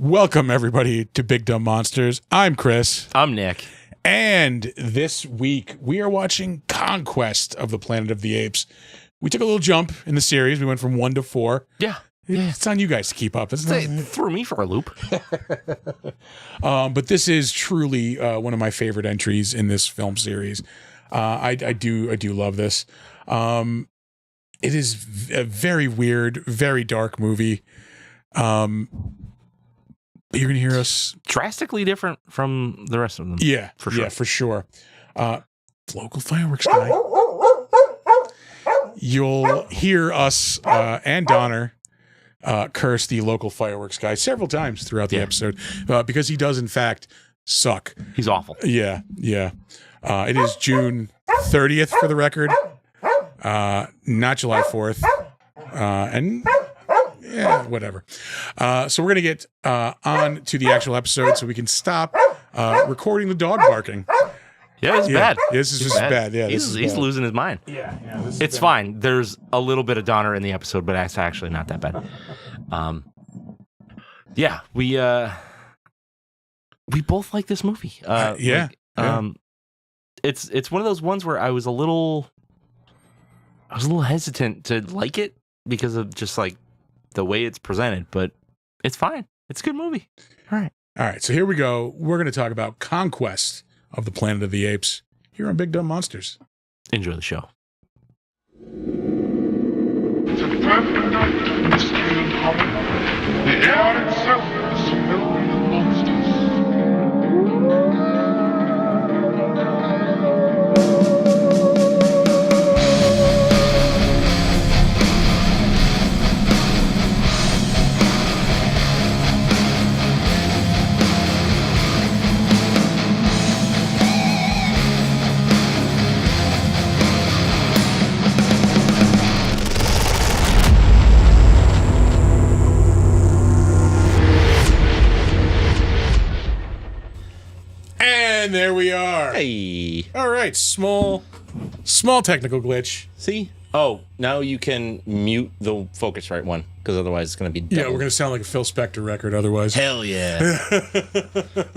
Welcome, everybody, to Big Dumb Monsters. I'm Chris. I'm Nick. And this week, we are watching Conquest of the Planet of the Apes. We took a little jump in the series. We went from 1 to 4. Yeah. It's on you guys to keep up. It threw me for a loop. But this is truly one of my favorite entries in this film series. I do love this. It is a very weird, very dark movie. You're going to hear us Drastically different from the rest of them. Yeah, for sure. Yeah, for sure. Local fireworks guy. You'll hear us and Donner curse the local fireworks guy several times throughout the episode because he does, in fact, suck. He's awful. Yeah. It is June 30th for the record, not July 4th. And yeah, whatever. So we're going to get on to the actual episode so we can stop recording the dog barking. Yeah, it's bad. This is just bad. Yeah, he's losing his mind. Yeah. It's fine. There's a little bit of Donner in the episode, but it's actually not that bad. We both like this movie. It's one of those ones where I was a little hesitant to like it because of just like the way it's presented, but it's fine. It's a good movie. All right. So here we go. We're going to talk about Conquest of the Planet of the Apes here on Big Dumb Monsters. Enjoy the show. It's a perfect night in the scale and hollow. The air itself is filled with monsters. And there we are. Hey. All right. Small technical glitch. See? Oh, now you can mute the Focusrite one, because otherwise it's going to be double. Yeah, we're going to sound like a Phil Spector record otherwise. Hell yeah.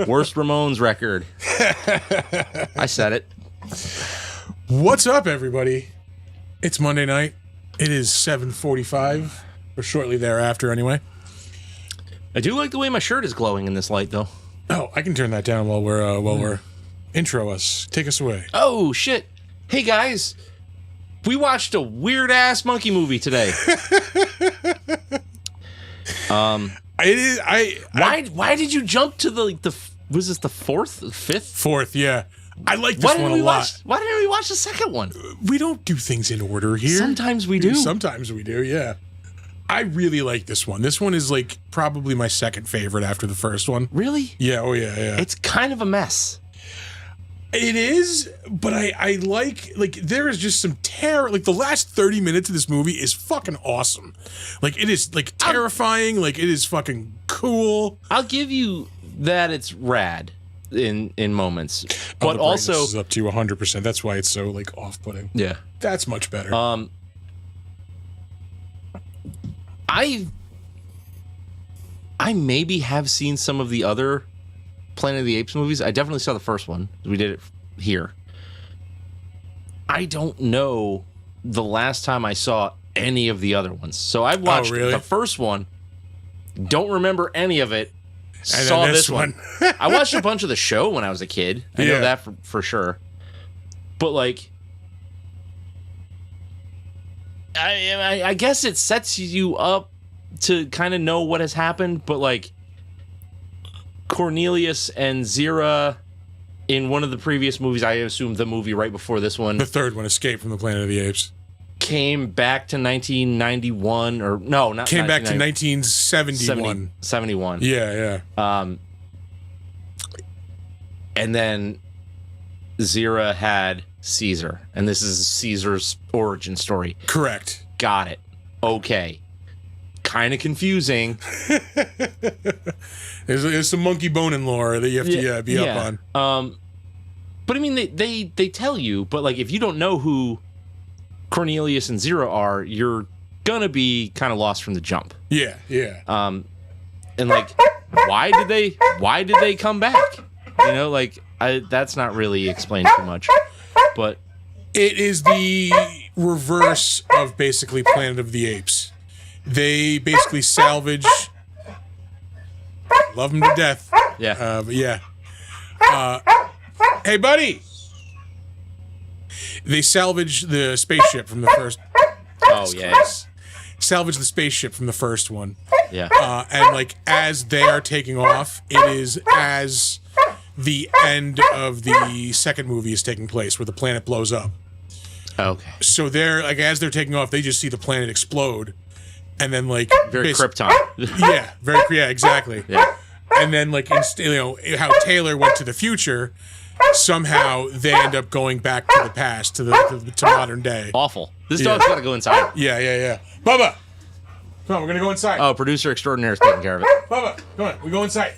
Worst Ramones record. I said it. What's up, everybody? It's Monday night. It is 7:45, or shortly thereafter anyway. I do like the way my shirt is glowing in this light, though. Oh, I can turn that down while we're intro us. Take us away. Oh, shit. Hey, guys. We watched a weird-ass monkey movie today. It is. Why did you jump to the was this the fifth? Fourth, yeah. I like this one a lot. Why didn't we watch the second one? We don't do things in order here. Sometimes we do. Sometimes we do, yeah. I really like this one. This one is like probably my second favorite after the first one. Really? Yeah, oh yeah. It's kind of a mess. It is, but I like there is just some terror. Like the last 30 minutes of this movie is fucking awesome. Like it is like terrifying, like it is fucking cool. I'll give you that it's rad in moments. But The also brightness is up to 100%. That's why it's so like off-putting. Yeah. That's much better. I maybe have seen some of the other Planet of the Apes movies. I definitely saw the first one. We did it here. I don't know the last time I saw any of the other ones. So I watched the first one, don't remember any of it, and saw this one. I watched a bunch of the show when I was a kid. I know that for sure. But like, I guess it sets you up to kind of know what has happened, but like Cornelius and Zira in one of the previous movies, I assume the movie right before this one, the third one, Escape from the Planet of the Apes, came back to 1991 or no, not came back to 1971. 71. Yeah. And then Zira had Caesar, and this is Caesar's origin story. Correct. Got it. Okay. Kind of confusing. There's some monkey boning lore that you have to be up on. But I mean, they tell you, but like if you don't know who Cornelius and Zira are, you're gonna be kind of lost from the jump. Yeah. And like why did they come back? You know, like that's not really explained too much. But it is the reverse of basically Planet of the Apes. They basically salvage. Love them to death. yeah. But yeah. Hey, buddy. They salvage the spaceship from the first. Oh yeah. Salvage the spaceship from the first one. Yeah. And like as they are taking off, it is as the end of the second movie is taking place, where the planet blows up. Okay. So they're like, as they're taking off, they just see the planet explode, and then like Very Krypton. yeah, exactly. Yeah. And then like how Taylor went to the future, somehow they end up going back to the past, to modern day. Awful. This dog's got to go inside. Yeah. Bubba, come on, we're gonna go inside. Oh, producer extraordinaire is taking care of it. Bubba, come on, we go inside.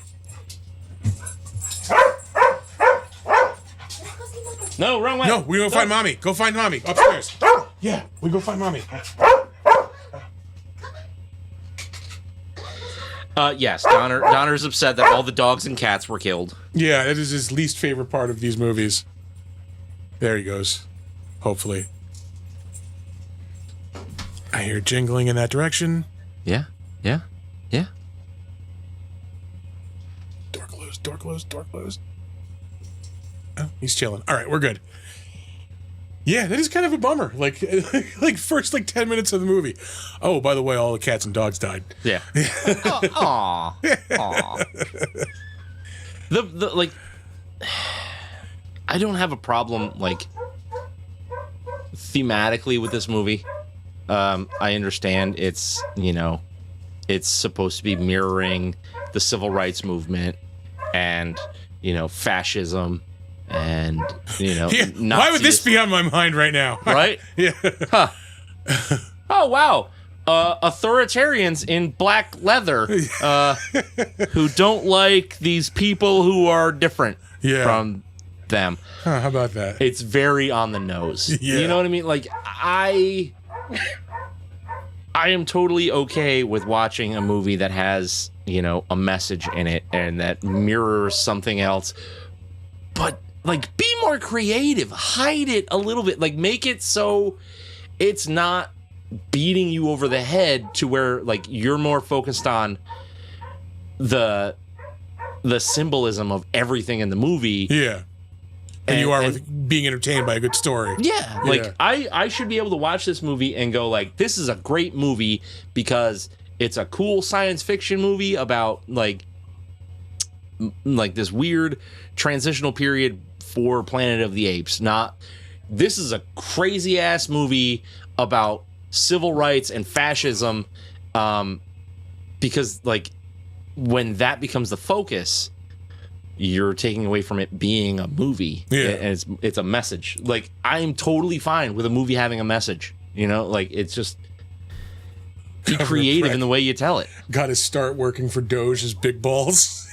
No, wrong way. No, we go find mommy. Go find mommy upstairs. Yeah, we go find mommy. Yes, Donner's upset that all the dogs and cats were killed. Yeah, that is his least favorite part of these movies. There he goes. Hopefully. I hear jingling in that direction. Yeah. Door closed. Oh, he's chilling. All right, we're good. Yeah, that is kind of a bummer. Like first 10 minutes of the movie. Oh, by the way, all the cats and dogs died. Yeah. Aw. The like, I don't have a problem thematically with this movie. I understand it's supposed to be mirroring the civil rights movement and fascism and yeah, why would this be on my mind right now? Right? Yeah. Huh. Oh wow. Authoritarians in black leather who don't like these people who are different from them. Huh, how about that? It's very on the nose. Yeah. You know what I mean? Like I am totally okay with watching a movie that has, a message in it and that mirrors something else. But be more creative. Hide it a little bit. Make it so it's not beating you over the head to where you're more focused on the symbolism of everything in the movie. Yeah. And you are with being entertained by a good story. Yeah. I should be able to watch this movie and go this is a great movie because it's a cool science fiction movie about this weird transitional period for Planet of the Apes. Not this is a crazy ass movie about civil rights and fascism, because when that becomes the focus, you're taking away from it being a movie. Yeah. And it's a message. I'm totally fine with a movie having a message. It's just be creative in the way you tell it. Got to start working for Doge's big balls.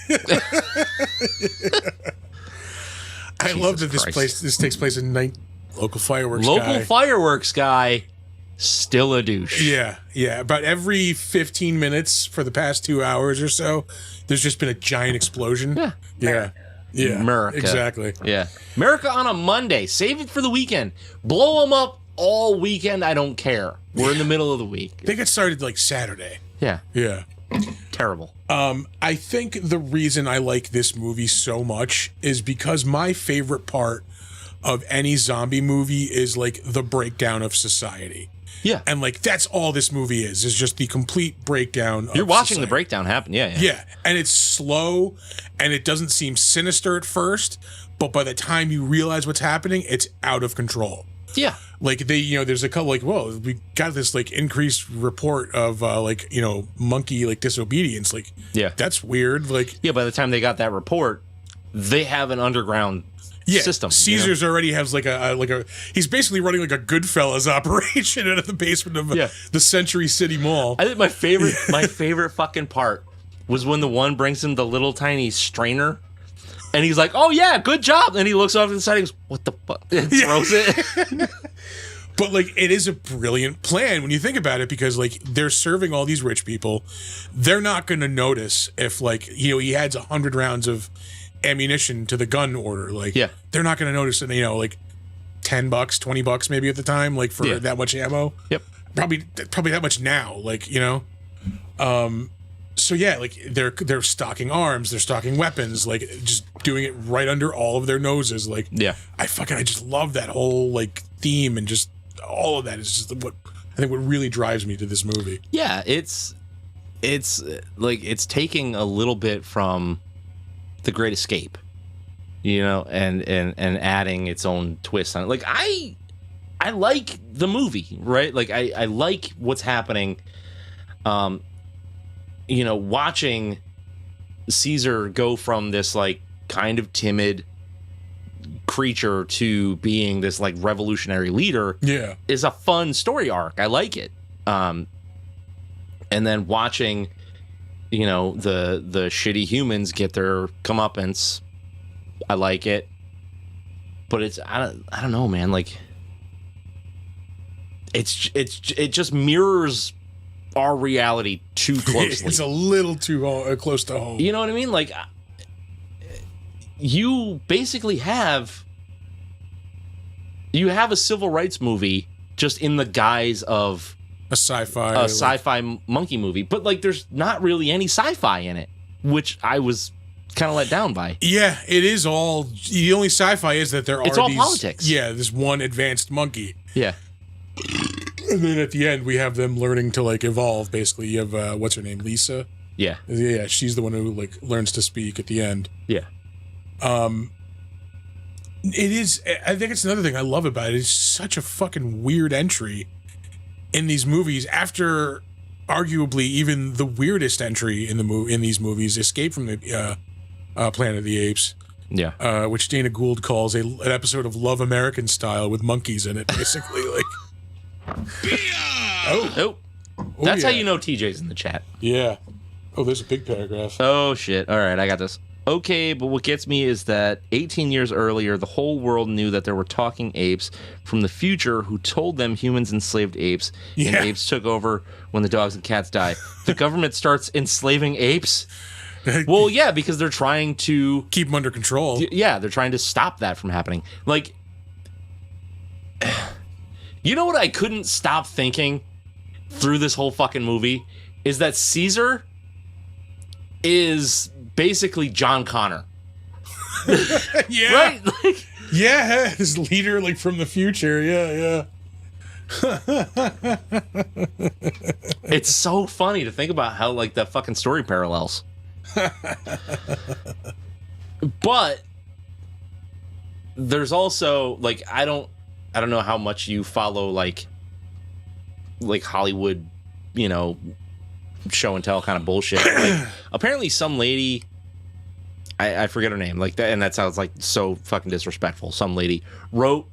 I love that this takes place in local fireworks guy. Fireworks guy, still a douche. Yeah. About every 15 minutes for the past 2 hours or so, there's just been a giant explosion. Yeah. America. Exactly. Yeah. America on a Monday. Save it for the weekend. Blow them up all weekend. I don't care. We're in the middle of the week. They get started Saturday. Yeah. Yeah. Terrible. I think the reason I like this movie so much is because my favorite part of any zombie movie is the breakdown of society. Yeah. And that's all this movie is just the complete breakdown of You're watching society. the breakdown happen. Yeah. Yeah. And it's slow and it doesn't seem sinister at first, but by the time you realize what's happening, it's out of control. Yeah. There's a couple whoa, we got this increased report of monkey disobedience. Yeah. That's weird. Yeah, by the time they got that report, they have an underground system. Caesar's already has he's basically running a Goodfellas operation out of the basement of the Century City Mall. I think my favorite fucking part was when the one brings him the little tiny strainer. And he's like, "Oh yeah, good job." And he looks off to the side and goes, "What the fuck?" And throws it. But like, it is a brilliant plan when you think about it, because like they're serving all these rich people. They're not going to notice if like, you know, he adds 100 rounds of ammunition to the gun order. Like, Yeah. they're not going to notice, you know, like $10, $20 maybe at the time, like for that much ammo. Yep. Probably that much now. Like, you know, so yeah, like they're stocking arms, they're stocking weapons, like just doing it right under all of their noses. Like, Yeah. I just love that whole like theme, and just all of that is just what I think what really drives me to this movie. Yeah, it's like it's taking a little bit from The Great Escape, you know, and adding its own twist on it. Like I like the movie, right? Like I like what's happening. You know, watching Caesar go from this like kind of timid creature to being this like revolutionary leader is a fun story arc. I like it. And then watching, you know, the shitty humans get their comeuppance, I like it. But it's I don't know, man, like it just mirrors our reality too closely. It's a little too close to home. You know what I mean? Like, you basically have a civil rights movie just in the guise of a sci-fi monkey movie, but like there's not really any sci-fi in it, which I was kind of let down by. Yeah, it is all the only sci-fi is that it's all politics. Yeah, this one advanced monkey. Yeah. And then at the end, we have them learning to like evolve. Basically, you have what's her name, Lisa. Yeah, she's the one who like learns to speak at the end. Yeah. It is. I think it's another thing I love about it. It's such a fucking weird entry in these movies. After arguably even the weirdest entry in these movies, Escape from the Planet of the Apes. Yeah. Which Dana Gould calls an episode of Love American Style with monkeys in it, basically. Like. Oh, that's how you know TJ's in the chat. Yeah. Oh, there's a big paragraph. Oh, shit. All right, I got this. Okay, but what gets me is that 18 years earlier, the whole world knew that there were talking apes from the future who told them humans enslaved apes, and apes took over when the dogs and cats die. The government starts enslaving apes? Well, yeah, because they're trying to... keep them under control. Yeah, they're trying to stop that from happening. Like... You know what I couldn't stop thinking through this whole fucking movie? Is that Caesar is basically John Connor. Yeah. Right? Like, yeah, his leader, like, from the future. Yeah. It's so funny to think about how, like, that fucking story parallels. But there's also, like, I don't know how much you follow like Hollywood, you know, show and tell kind of bullshit. Like, apparently some lady, I forget her name, like that, and that sounds like so fucking disrespectful. Some lady wrote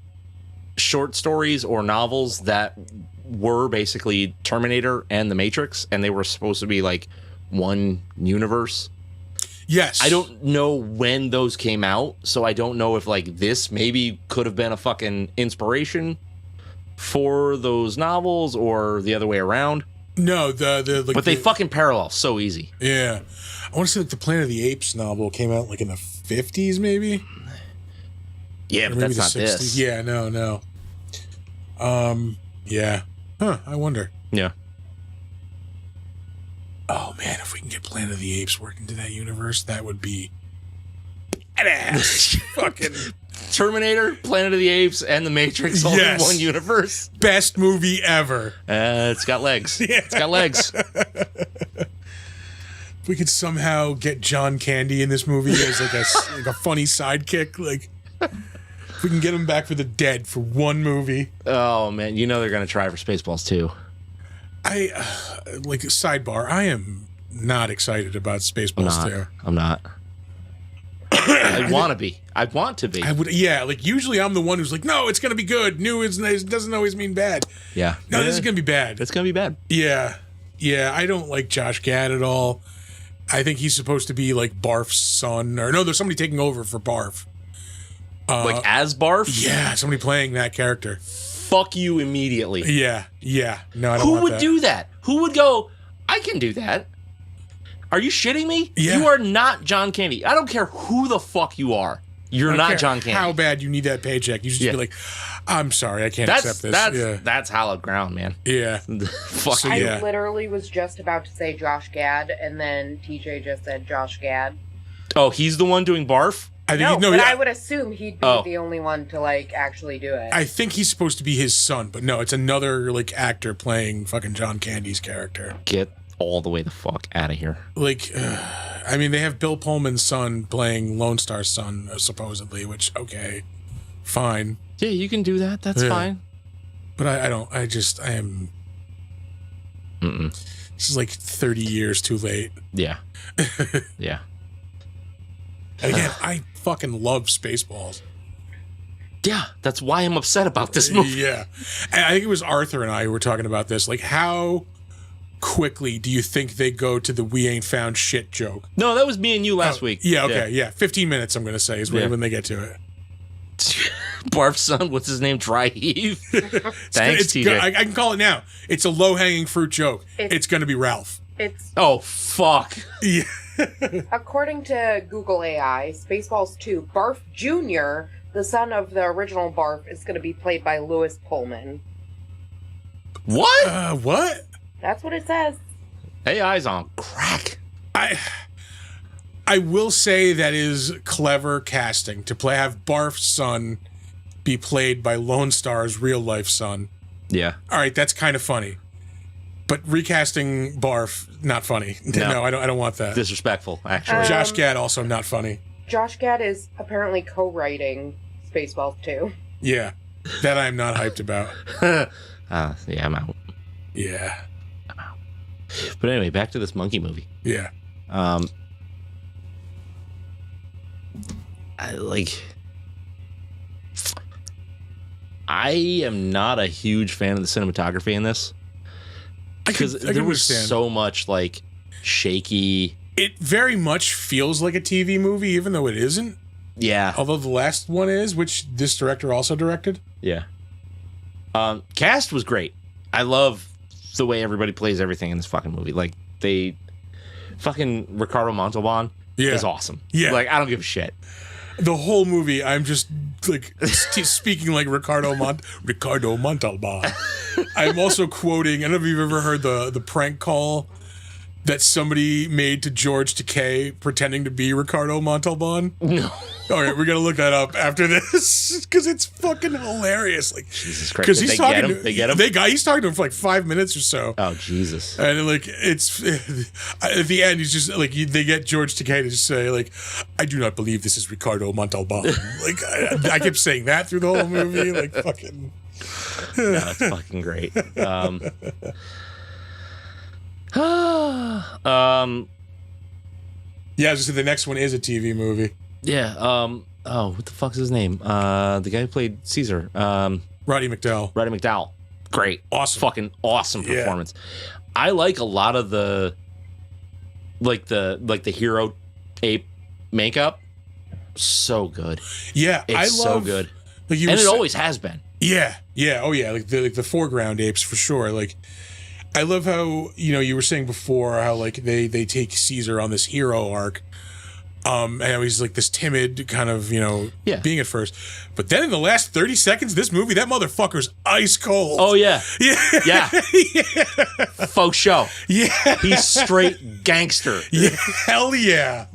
short stories or novels that were basically Terminator and The Matrix, and they were supposed to be like one universe. Yes. I don't know when those came out, so I don't know if like this maybe could have been a fucking inspiration for those novels or the other way around. No, the like, but they fucking parallel so easy. Yeah, I want to say like the Planet of the Apes novel came out like in the 50s, maybe. Yeah, but that's not this. Yeah, no. Yeah. Huh. I wonder. Yeah. Oh man, if we can get Planet of the Apes working into that universe, that would be badass. Fucking Terminator, Planet of the Apes, and The Matrix all in one universe. Best movie ever. It's got legs. Yeah. It's got legs. If we could somehow get John Candy in this movie as like a funny sidekick, like if we can get him back for the dead for one movie. Oh man, you know they're gonna try for Spaceballs too. Like sidebar, I am not excited about Spaceballs 2. I'm not. I want to be. I want to be. I would. Yeah, like usually I'm the one who's like, no, it's gonna be good. New doesn't always mean bad. Yeah. No, this is gonna be bad. It's gonna be bad. Yeah. I don't like Josh Gad at all. I think he's supposed to be like Barf's son, or no, there's somebody taking over for Barf. Like as Barf? Yeah, somebody playing that character. fuck you immediately. Yeah. No, I don't Who want would that. do that? Who would go, I can do that? Are you shitting me? Yeah. You are not John Candy. I don't care who the fuck you are. You're I don't not care John Candy. how bad you need that paycheck. You should just be like, I'm sorry, I can't accept this. That's hallowed ground, man. Yeah. Fuck So, you. yeah. I literally was just about to say Josh Gad, and then TJ just said Josh Gad. Oh, he's the one doing barf? I think No, but yeah. I would assume he'd be Oh. the only one to, like, actually do it. I think he's supposed to be his son, but no, it's another like actor playing fucking John Candy's character. Get all the way the fuck out of here. Like, I mean, they have Bill Pullman's son playing Lone Star's son, supposedly, which, okay, fine. Yeah, you can do that. That's Yeah. fine. But I am. This is like 30 years too late. Yeah. Yeah. And again, I fucking love Spaceballs. Yeah, that's why I'm upset about this movie. Yeah. And I think it was Arthur and I who were talking about this. Like, how quickly do you think they go to the we ain't found shit joke? No, that was me and you last week. Yeah, okay, yeah. 15 minutes, I'm going to say, is when they get to it. Barf's son, what's his name? Dry Heave. Thanks, It's TJ. good. I can call it now. It's a low-hanging fruit joke. It's going to be Ralph. It's Oh, fuck. Yeah. according to Google AI, Spaceballs 2, Barf Jr., the son of the original Barf, is going to be played by Louis Pullman. What? What? That's what it says. AI's on crack. I will say that is clever casting to have Barf's son be played by Lone Star's real life son. Yeah. All right, that's kind of funny. But recasting Barf, not funny. No, I don't want that. Disrespectful, actually. Josh Gad, also not funny. Josh Gad is apparently co-writing Spaceballs 2. Yeah, that I'm not hyped about. Yeah, I'm out. Yeah, But anyway, back to this monkey movie. yeah. I am not a huge fan of the cinematography in this. Because I can there was understand. so much, like, shaky. It very much feels like a TV movie, even though it isn't. Yeah. Although the last one is, which this director also directed. Yeah. Cast was great. I love the way everybody plays everything in this fucking movie. Like, fucking Ricardo Montalban is awesome. Yeah. Like, I don't give a shit. The whole movie, I'm just like speaking like Ricardo Montalban. I'm also quoting. I don't know if you've ever heard the prank call that somebody made to George Takei pretending to be Ricardo Montalban. No. All right, we're gonna look that up after this because it's fucking hilarious. Like, Jesus Christ. because Did he's they talking. get him? They get him? He's talking to him for like 5 minutes or so. Oh, Jesus. And like it's at the end, he's just like they get George Takei to just say like, "I do not believe this is Ricardo Montalban." Like I kept saying that through the whole movie. Like fucking. No, it's fucking great. Yeah, I was just the next one is a TV movie. Yeah. What the fuck's his name? The guy who played Caesar. Roddy McDowall. Roddy McDowall. Great. Awesome. Fucking awesome Yeah. performance. I like a lot of the the hero ape makeup. So good. Yeah, It's I love so good. Like you And were it sa- always has been. Yeah, yeah, oh yeah, like the foreground apes for sure. Like, I love how you were saying before how like they take Caesar on this hero arc, and how he's like this timid kind of being at first, but then in the last 30 seconds of this movie, that motherfucker's ice cold. Oh yeah. yeah, Yeah. Faux show. yeah, He's straight gangster. yeah, hell yeah,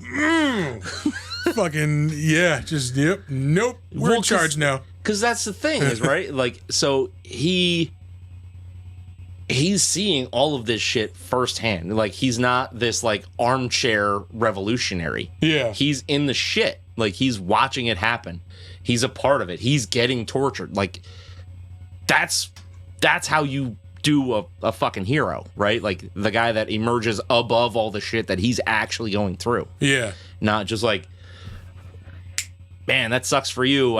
fucking yeah, just nope, we're Well, in charge now. Because that's the thing, is right. Like, so he's seeing all of this shit firsthand. Like, he's not this like armchair revolutionary. Yeah, He's in the shit. Like, he's watching it happen. He's a part of it. He's getting tortured. Like, that's how you do a fucking hero, right? Like, the guy that emerges above all the shit that he's actually going through. yeah. Not just like, man, that sucks for you.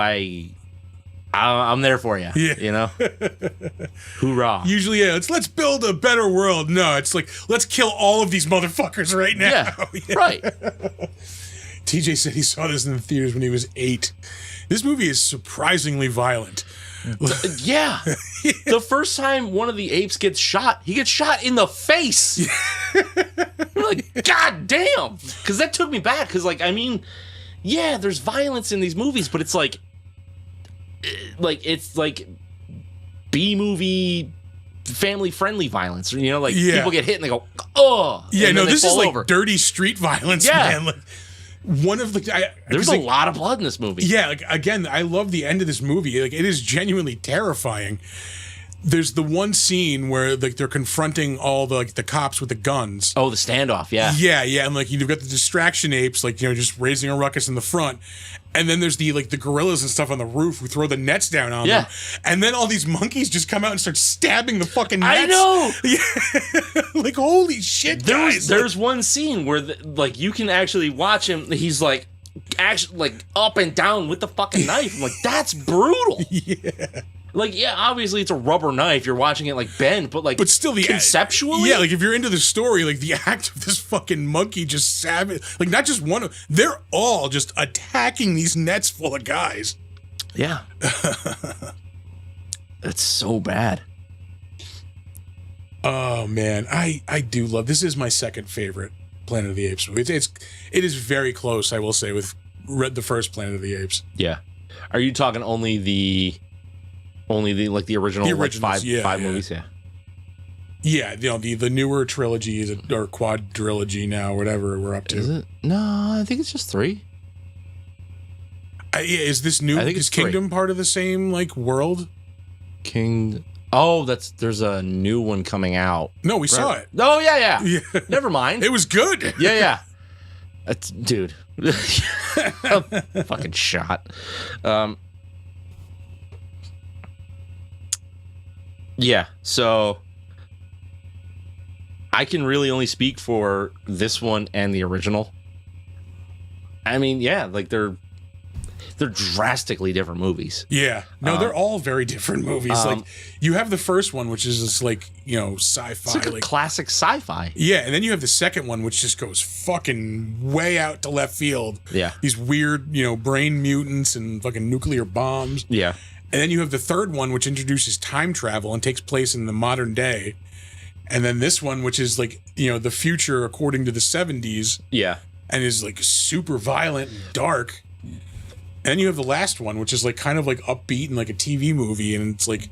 I'm there for you. Yeah. You know? Hoorah. Usually, yeah, let's build a better world. No, it's like, let's kill all of these motherfuckers right now. Yeah. Right. TJ said he saw this in the theaters when he was 8. This movie is surprisingly violent. Yeah. The first time one of the apes gets shot, he gets shot in the face. We're like, God damn. Because that took me back. Because, like, I mean, yeah, there's violence in these movies, but it's like B-movie, family-friendly violence. You know, like, people get hit and they go, oh. Yeah, and no, then this is like over. dirty street violence, Yeah. man. Like, one of the there's a lot of blood in this movie. Yeah, like, again, I love the end of this movie. Like, it is genuinely terrifying. There's the one scene where like they're confronting all the cops with the guns. Oh, the standoff, yeah. Yeah, and like you've got the distraction apes, like, you know, just raising a ruckus in the front. And then there's the gorillas and stuff on the roof who throw the nets down on them. And then all these monkeys just come out and start stabbing the fucking nets. I know. Yeah. Like, holy shit, guys. There's one scene where like you can actually watch him. He's like actually like up and down with the fucking knife. I'm like, that's brutal. Yeah. Like, yeah, obviously it's a rubber knife. You're watching it like bend, but still conceptually, yeah, like if you're into the story, like the act of this fucking monkey just savage, like not just one, they're all just attacking these nets full of guys. Yeah, it's so bad. Oh man, I do love this. Is my second favorite Planet of the Apes movie. It is very close, I will say, with the first Planet of the Apes. Yeah, are you talking only the like the original, like five movies? Yeah, you know, the newer trilogy is or quadrilogy now, whatever we're up to. Is it? No, I think it's just 3. Is this new? Is Kingdom part of the same like world? Oh, there's a new one coming out. No, we saw it. Oh yeah. Never mind. It was good. Yeah. Dude, fucking shot. Yeah, so I can really only speak for this one and the original. I mean, yeah, like they're drastically different movies. Yeah. No, they're all very different movies. Like you have the first one, which is just like, you know, sci-fi. It's like a classic sci-fi. Yeah, and then you have the second one, which just goes fucking way out to left field. Yeah. These weird, you know, brain mutants and fucking nuclear bombs. Yeah. And then you have the third one, which introduces time travel and takes place in the modern day. And then this one, which is like, you know, the future according to the 70s. Yeah. And is like super violent and dark. And then you have the last one, which is like kind of like upbeat and like a TV movie. And it's like,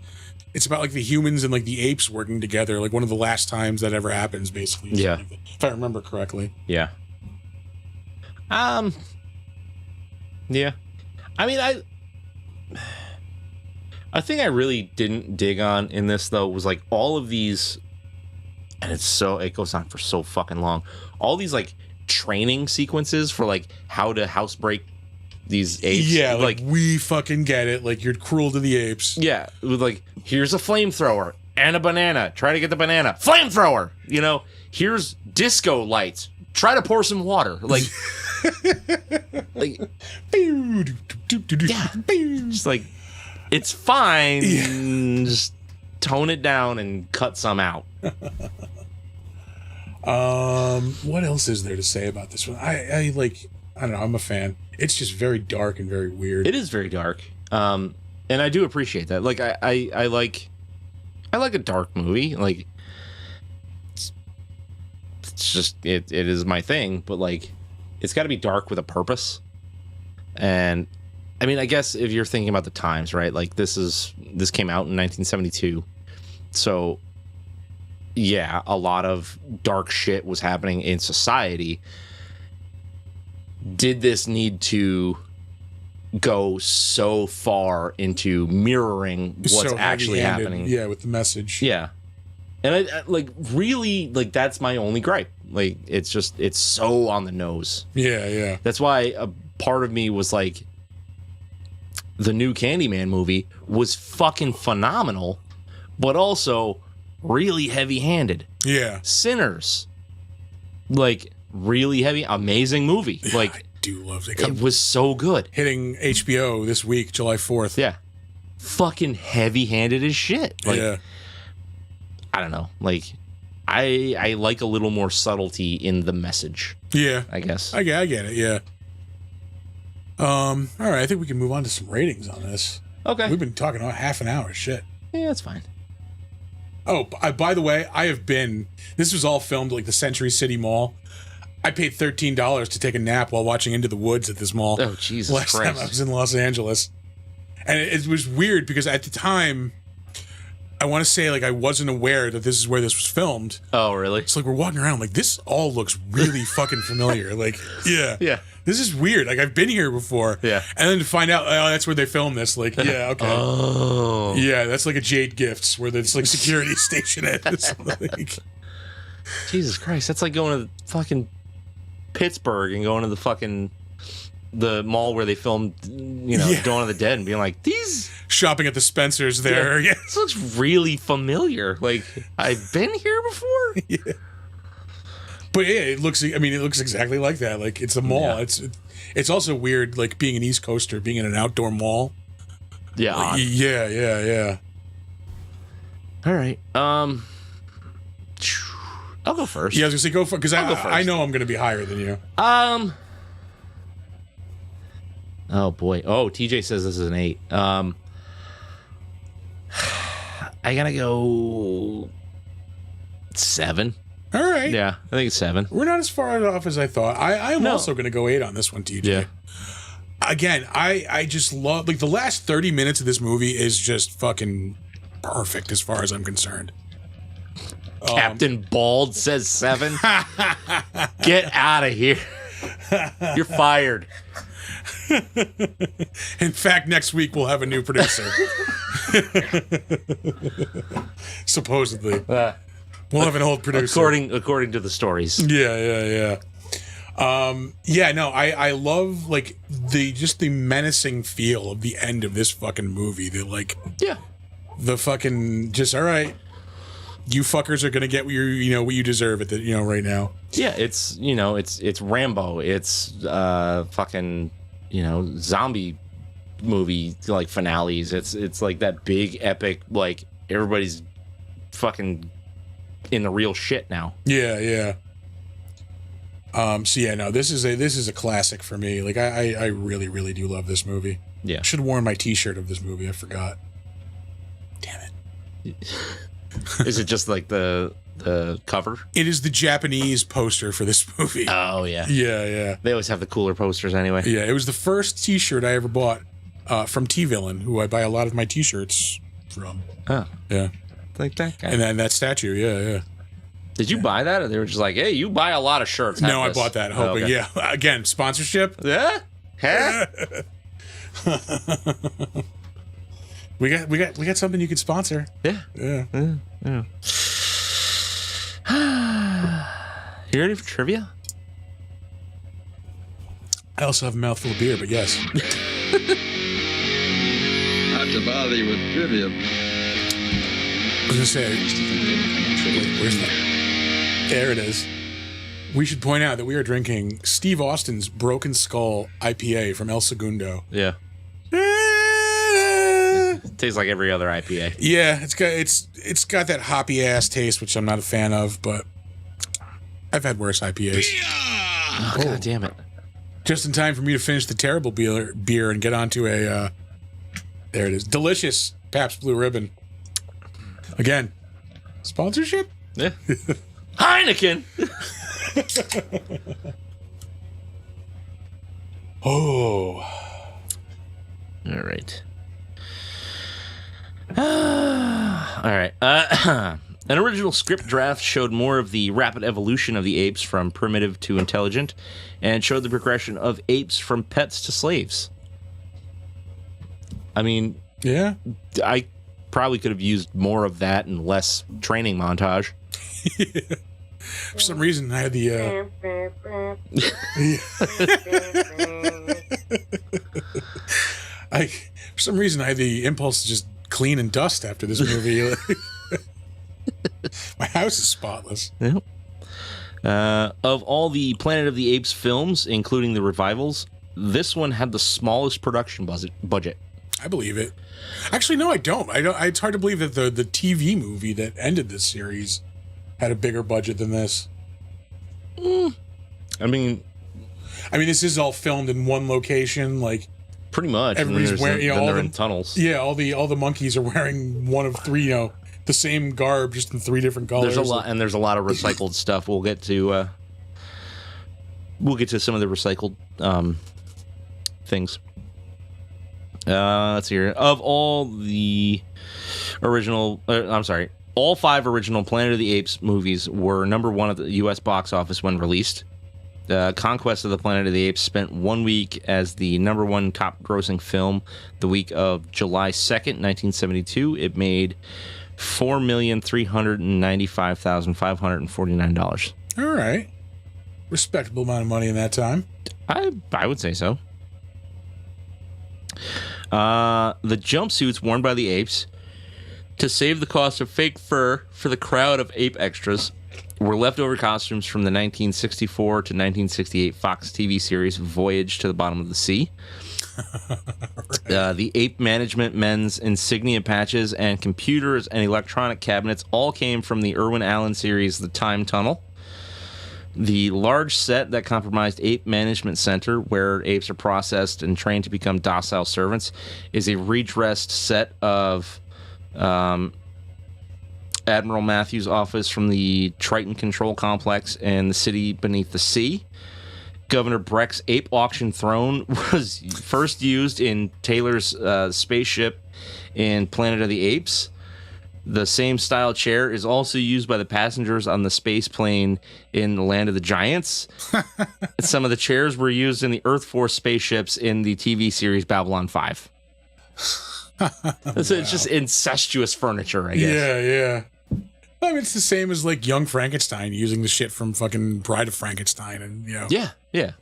it's about like the humans and like the apes working together. Like one of the last times that ever happens, basically. Yeah. Like if I remember correctly. Yeah. Yeah. I mean, I think I really didn't dig on in this though was like all of these, and it goes on for so fucking long. All these like training sequences for like how to housebreak these apes. Yeah, like we fucking get it. Like you're cruel to the apes. Yeah, with like here's a flamethrower and a banana. Try to get the banana. Flamethrower. You know, here's disco lights. Try to pour some water. Like, like, yeah, just like. It's fine. Yeah. Just tone it down and cut some out. What else is there to say about this one? I don't know. I'm a fan. It's just very dark and very weird. It is very dark. And I do appreciate that. Like I like a dark movie. Like it's just it is my thing. But like it's got to be dark with a purpose. And I mean, I guess if you're thinking about the times, right? Like this came out in 1972. So yeah, a lot of dark shit was happening in society. Did this need to go so far into mirroring what's so actually happening? Yeah, with the message. Yeah. And I like really like that's my only gripe. Like it's so on the nose. Yeah. That's why a part of me was like the new Candyman movie was fucking phenomenal, but also really heavy-handed. Yeah. Sinners, like really heavy, amazing movie. Like I do love it. It was so good. Hitting HBO this week, July 4th. Yeah. Fucking heavy-handed as shit. Like, yeah. I don't know. Like I like a little more subtlety in the message. Yeah. I guess. I get it. Yeah. All right, I think we can move on to some ratings on this. Okay. We've been talking about half an hour. Shit. Yeah, that's fine. Oh, by the way, this was all filmed like the Century City Mall. I paid $13 to take a nap while watching Into the Woods at this mall. Oh, Jesus Last Christ. time I was in Los Angeles. And it was weird because at the time, I want to say like I wasn't aware that this is where this was filmed. Oh, really? It's like we're walking around like this all looks really fucking familiar. Like, yeah. Yeah. This is weird. Like I've been here before. Yeah. And then to find out, oh, that's where they filmed this. Like, yeah, okay. Oh. Yeah, that's like a Jade Gifts where there's like security station is. Like, Jesus Christ. That's like going to fucking Pittsburgh and going to the mall where they filmed, Dawn of the Dead and being like, these shopping at the Spencer's there. Yeah. This looks really familiar. Like, I've been here before? Yeah. But yeah, it looks exactly like that. Like it's a mall. Yeah. It's also weird, like being an East Coaster, being in an outdoor mall. Yeah. Like, yeah. All right. I'll go first. Yeah, I was gonna say go for because I'll go first. I know I'm gonna be higher than you. Oh boy. Oh, TJ says this is an 8. I gotta go 7. All right. Yeah, I think it's 7. We're not as far off as I thought. I am No. also gonna go 8 on this one, TJ. Yeah. Again, I just love like the last 30 minutes of this movie is just fucking perfect as far as I'm concerned. Captain Bald says 7. Get out of here. You're fired. In fact, next week we'll have a new producer. Supposedly. We'll have an old producer. According to the stories. Yeah. I love like the menacing feel of the end of this fucking movie. The fucking just all right. You fuckers are gonna get what what you deserve at the right now. Yeah, it's it's Rambo. It's fucking zombie movie like finales. It's like that big epic like everybody's fucking in the real shit now. Yeah. This is a classic for me. Like I really, really do love this movie. Yeah. Should have worn my t-shirt of this movie, I forgot. Damn it. Is it just like the cover? It is the Japanese poster for this movie. Oh yeah. Yeah. They always have the cooler posters anyway. Yeah, it was the first t-shirt I ever bought from T-Villain, who I buy a lot of my t-shirts from. Oh. Yeah. Like that guy. And then that statue, yeah. Did you buy that? Or they were just like, hey, you buy a lot of shirts. No, I bought that hoping, okay. yeah. Again, sponsorship. Yeah? Huh? We got something you could sponsor. Yeah. You ready for trivia? I also have a mouthful of beer, but yes. Not to bother you with trivia. I was gonna say, where's that? There it is. We should point out that we are drinking Steve Austin's Broken Skull IPA from El Segundo. Yeah. Tastes like every other IPA. Yeah, it's got that hoppy ass taste, which I'm not a fan of, but I've had worse IPAs. Oh, God damn it. Just in time for me to finish the terrible beer and get onto a there it is. Delicious Pabst Blue Ribbon. Again, sponsorship? Yeah. Heineken. Oh. All right. All right. An original script draft showed more of the rapid evolution of the apes from primitive to intelligent and showed the progression of apes from pets to slaves. I mean, Yeah. I probably could have used more of that and less training montage. For some reason, I had the. For some reason, I had the impulse to just clean and dust after this movie. My house is spotless. Yep. Of all the Planet of the Apes films, including the revivals, this one had the smallest production budget. I believe it. Actually, no, I don't. It's hard to believe that the TV movie that ended this series had a bigger budget than this. I mean, I mean, this is all filmed in one location. Like, Pretty much. everybody's wearing, then all they're the in tunnels. Yeah, all the monkeys are wearing one of three, the same garb, just in 3 different colors. There's a lot of recycled stuff. We'll get to some of the recycled things. Let's see here. Of all the original, all 5 original Planet of the Apes movies were number 1 at the U.S. box office when released. Conquest of the Planet of the Apes spent 1 week as the number 1 top-grossing film the week of July 2nd, 1972. It made $4,395,549. All right. Respectable amount of money in that time. I would say so. The jumpsuits worn by the apes to save the cost of fake fur for the crowd of ape extras were leftover costumes from the 1964 to 1968 Fox TV series Voyage to the Bottom of the Sea. The ape management men's insignia patches and computers and electronic cabinets all came from the Irwin Allen series The Time Tunnel. The large set that comprised Ape Management Center, where apes are processed and trained to become docile servants, is a redressed set of Admiral Matthews' office from the Triton Control Complex and the City Beneath the Sea. Governor Breck's ape auction throne was first used in Taylor's spaceship in Planet of the Apes. The same style chair is also used by the passengers on the space plane in the Land of the Giants. Some of the chairs were used in the Earth Force spaceships in the TV series Babylon 5. So it's just incestuous furniture, I guess. Yeah. I mean, it's the same as like Young Frankenstein using the shit from fucking Bride of Frankenstein, and Yeah.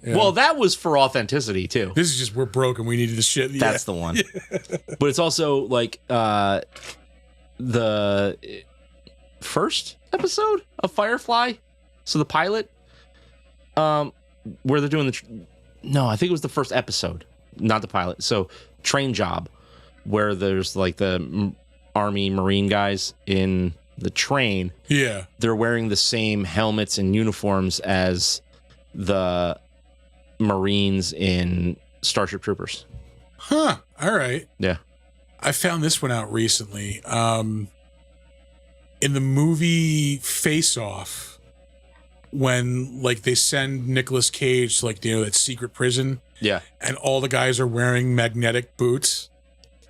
Well, that was for authenticity too. This is just we're broke and we needed the shit. That's the one. But it's also like the first episode of Firefly, so the pilot, where they're doing I think it was the first episode, not the pilot. So Train Job, where there's like the Army Marine guys in the train. Yeah, they're wearing the same helmets and uniforms as the Marines in Starship Troopers. Huh. All right. Yeah. I found this one out recently. In the movie Face Off, when like they send Nicolas Cage to like that secret prison. Yeah. And all the guys are wearing magnetic boots.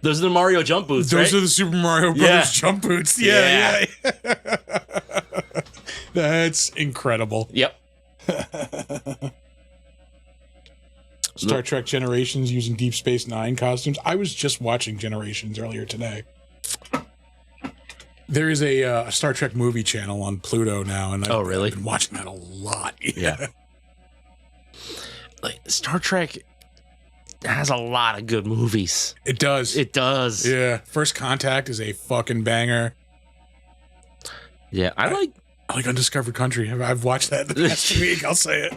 Those are the Mario jump boots, Those right? are the Super Mario Brothers jump boots. Yeah. That's incredible. Yep. Star Trek Generations using Deep Space Nine costumes. I was just watching Generations earlier today. There is a Star Trek movie channel on Pluto now, and I've been watching that a lot. Yeah. Like Star Trek has a lot of good movies. It does. Yeah. First Contact is a fucking banger. Yeah, I like Undiscovered Country. I've watched that the past week. I'll say it.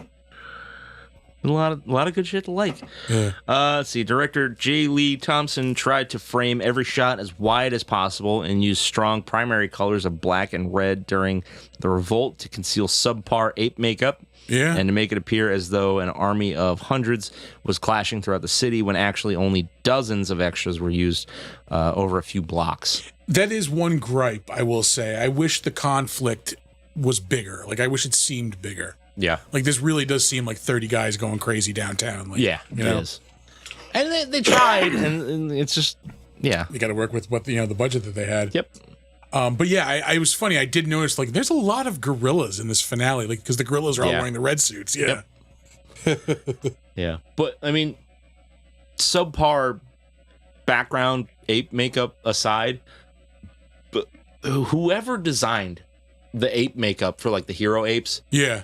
A lot of good shit to like. Yeah. Let's see. Director J. Lee Thompson tried to frame every shot as wide as possible and used strong primary colors of black and red during the revolt to conceal subpar ape makeup. Yeah. And to make it appear as though an army of hundreds was clashing throughout the city when actually only dozens of extras were used over a few blocks. That is one gripe, I will say. I wish the conflict was bigger. Like, I wish it seemed bigger. Yeah. Like, this really does seem like 30 guys going crazy downtown. Like, yeah, it is. And they tried, and it's just, yeah. You got to work with what the budget that they had. Yep. But yeah, I was funny. I did notice, like, there's a lot of gorillas in this finale, like, because the gorillas are all wearing the red suits. Yeah. Yep. Yeah. But, I mean, subpar background ape makeup aside, but whoever designed the ape makeup for, like, the hero apes. Yeah.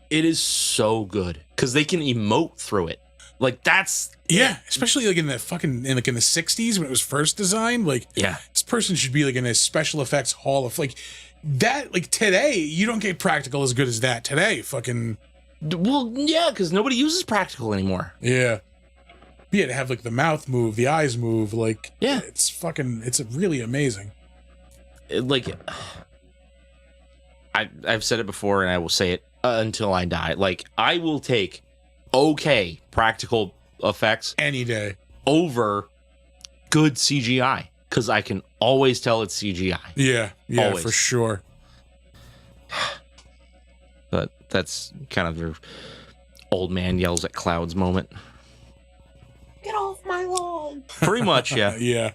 It is so good because they can emote through it. Like that's especially like in the 60s when it was first designed. Like, this person should be like in a special effects hall of like that. Like today, you don't get practical as good as that today. Fucking because nobody uses practical anymore. Yeah, to have like the mouth move, the eyes move. Like, it's really amazing. I've said it before and I will say it until I die. Like, I will take okay practical effects Any day. over good CGI, because I can always tell it's CGI. Yeah, Always. for sure. But that's kind of your old man yells at clouds moment. Get off my lawn. Pretty much, yeah. Yeah.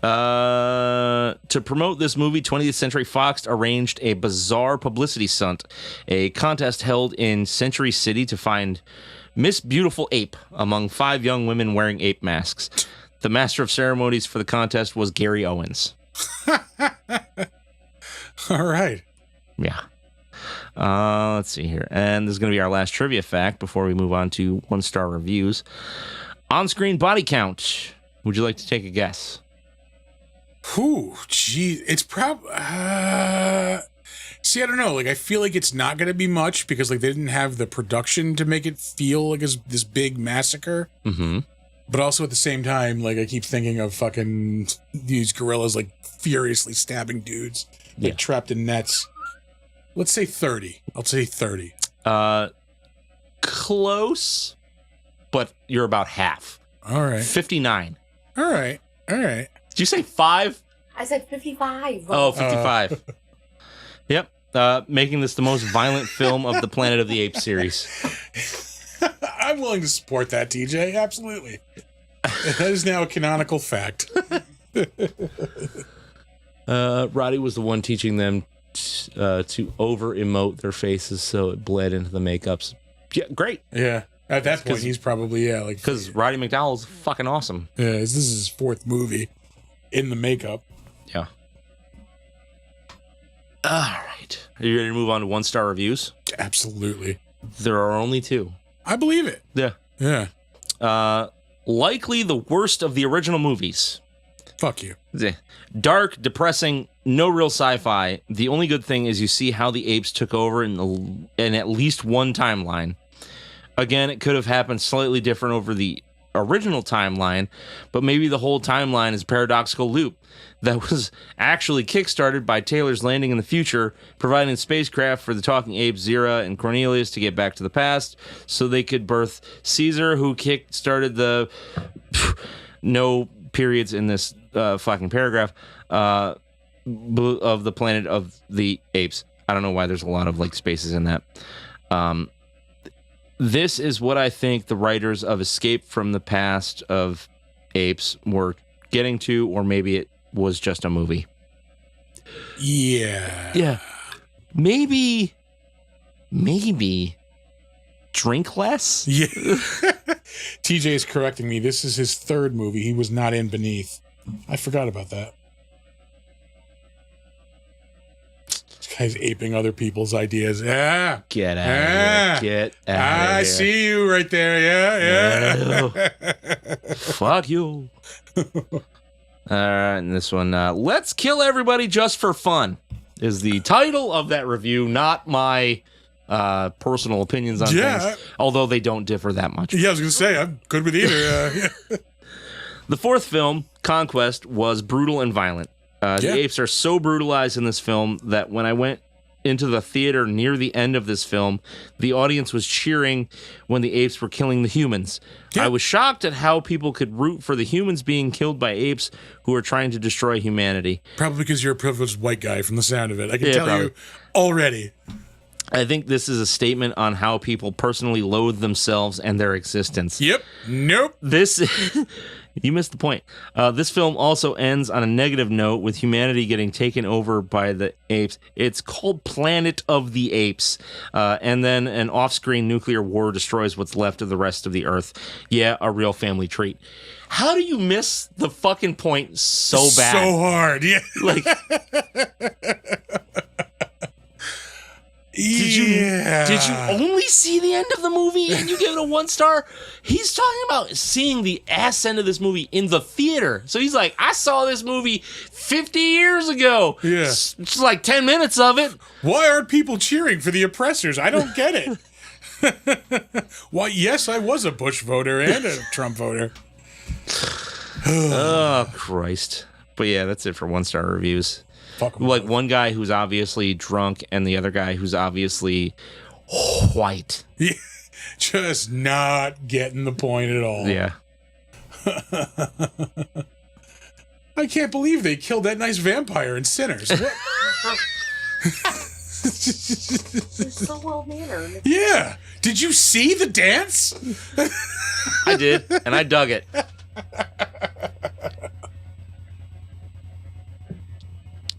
To promote this movie, 20th Century Fox arranged a bizarre publicity stunt, a contest held in Century City to find Miss Beautiful Ape among 5 young women wearing ape masks. The master of ceremonies for the contest was Gary Owens. All right. Yeah. Let's see here. And this is going to be our last trivia fact before we move on to 1-star reviews. On-screen body count. Would you like to take a guess? Whew, gee, it's probably. See, I don't know. Like, I feel like it's not going to be much because, like, they didn't have the production to make it feel like this big massacre. Mm-hmm. But also at the same time, like, I keep thinking of fucking these gorillas, like, furiously stabbing dudes, like, Yeah. trapped in nets. Let's say 30. I'll say 30. Close, but you're about half. All right. 59. All right. All right. Did you say 5? I said 55. Oh, 55. Yep. Making this the most violent film of the Planet of the Apes series. I'm willing to support that, TJ. Absolutely. That is now a canonical fact. Roddy was the one teaching them to over-emote their faces so it bled into the makeups. Yeah, great. Yeah. At that point, he's probably, like... Because Roddy McDowall's fucking awesome. Yeah, this is his 4th movie in the makeup. Yeah. All right. Are you ready to move on to 1-star reviews? Absolutely. There are only 2. I believe it. Yeah. Yeah. Likely the worst of the original movies. Fuck you. Dark, depressing, no real sci-fi. The only good thing is you see how the apes took over in at least one timeline. Again, it could have happened slightly different over the original timeline, but maybe the whole timeline is a paradoxical loop that was actually kickstarted by Taylor's landing in the future, providing spacecraft for the talking apes Zira and Cornelius to get back to the past so they could birth Caesar, who kickstarted the no periods in this fucking paragraph of the Planet of the Apes. I don't know why there's a lot of like spaces in that. This is what I think the writers of Escape from the Past of Apes were getting to, or maybe it was just a movie. Yeah. Yeah. Maybe drink less? Yeah. TJ is correcting me. This is his 3rd movie. He was not in Beneath. I forgot about that. This guy's aping other people's ideas. Yeah. Get out of here. Get out of here. I see you right there. Yeah. Fuck you. All right, and this one, Let's Kill Everybody Just for Fun is the title of that review, not my personal opinions on things, although they don't differ that much. Yeah, I was going to say, I'm good with either. The 4th film, Conquest, was brutal and violent. The apes are so brutalized in this film that when I went into the theater near the end of this film, the audience was cheering when the apes were killing the humans. Yeah. I was shocked at how people could root for the humans being killed by apes who are trying to destroy humanity. Probably because you're a privileged white guy from the sound of it. I can tell you already. I think this is a statement on how people personally loathe themselves and their existence. Yep. Nope. You missed the point. This film also ends on a negative note with humanity getting taken over by the apes. It's called Planet of the Apes. And then an off-screen nuclear war destroys what's left of the rest of the Earth. Yeah, a real family treat. How do you miss the fucking point so bad? So hard. Yeah. Like... Did you only see the end of the movie and you give it a 1 star? He's talking about seeing the ass end of this movie in the theater. So he's like, I saw this movie 50 years ago. Yeah. It's like 10 minutes of it. Why aren't people cheering for the oppressors? I don't get it. Why, yes, I was a Bush voter and a Trump voter. Oh, Christ. But yeah, that's it for 1 star reviews. Like one guy who's obviously drunk and the other guy who's obviously white. Just not getting the point at all. Yeah. I can't believe they killed that nice vampire in Sinners. What? They're so well-mannered. Yeah. Did you see the dance? I did, and I dug it.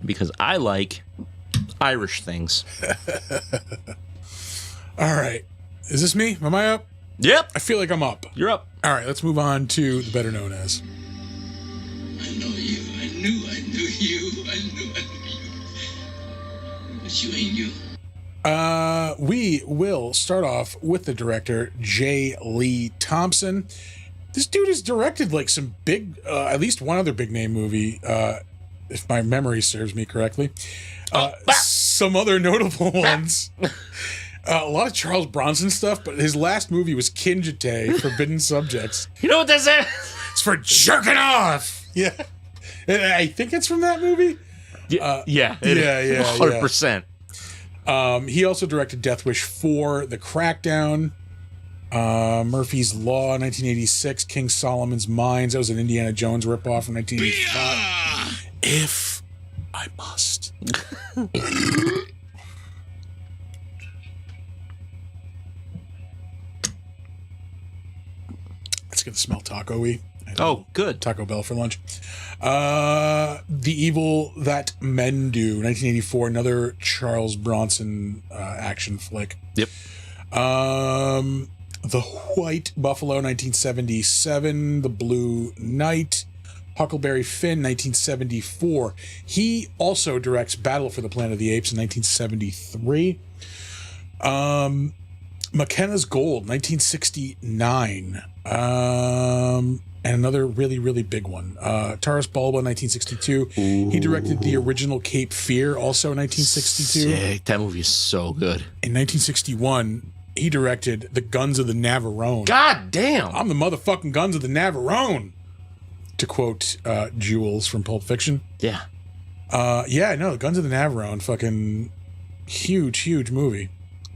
Because I like Irish things. All right. Is this me? Am I up? Yep, I feel like I'm up. you're up. All right, let's move on to the better known as. I know you. I knew you. I knew you. But you ain't you. We will start off with the director, J. Lee Thompson. This dude has directed like some big, at least one other big name movie, if my memory serves me correctly. Some other notable ones. A lot of Charles Bronson stuff, but his last movie was Kinjite, Forbidden Subjects. You know what that says? It's for jerking off. Yeah. I think it's from that movie. Yeah, yeah. 100%. He also directed Death Wish 4, The Crackdown, Murphy's Law, 1986, King Solomon's Mines. That was an Indiana Jones ripoff from 1985. If I must. It's going to smell taco-y. Oh, good. Taco Bell for lunch. The Evil That Men Do, 1984, another Charles Bronson action flick. Yep. The White Buffalo, 1977, The Blue Knight, Huckleberry Finn, 1974. He also directs Battle for the Planet of the Apes in 1973. McKenna's Gold, 1969. And another really, really big one. Taras Bulba, 1962. Ooh. He directed the original Cape Fear, also 1962. Sick. That movie is so good. In 1961, he directed The Guns of the Navarone. God damn. I'm the motherfucking Guns of the Navarone, to quote Jules from Pulp Fiction. Yeah. The Guns of the Navarone, fucking huge movie.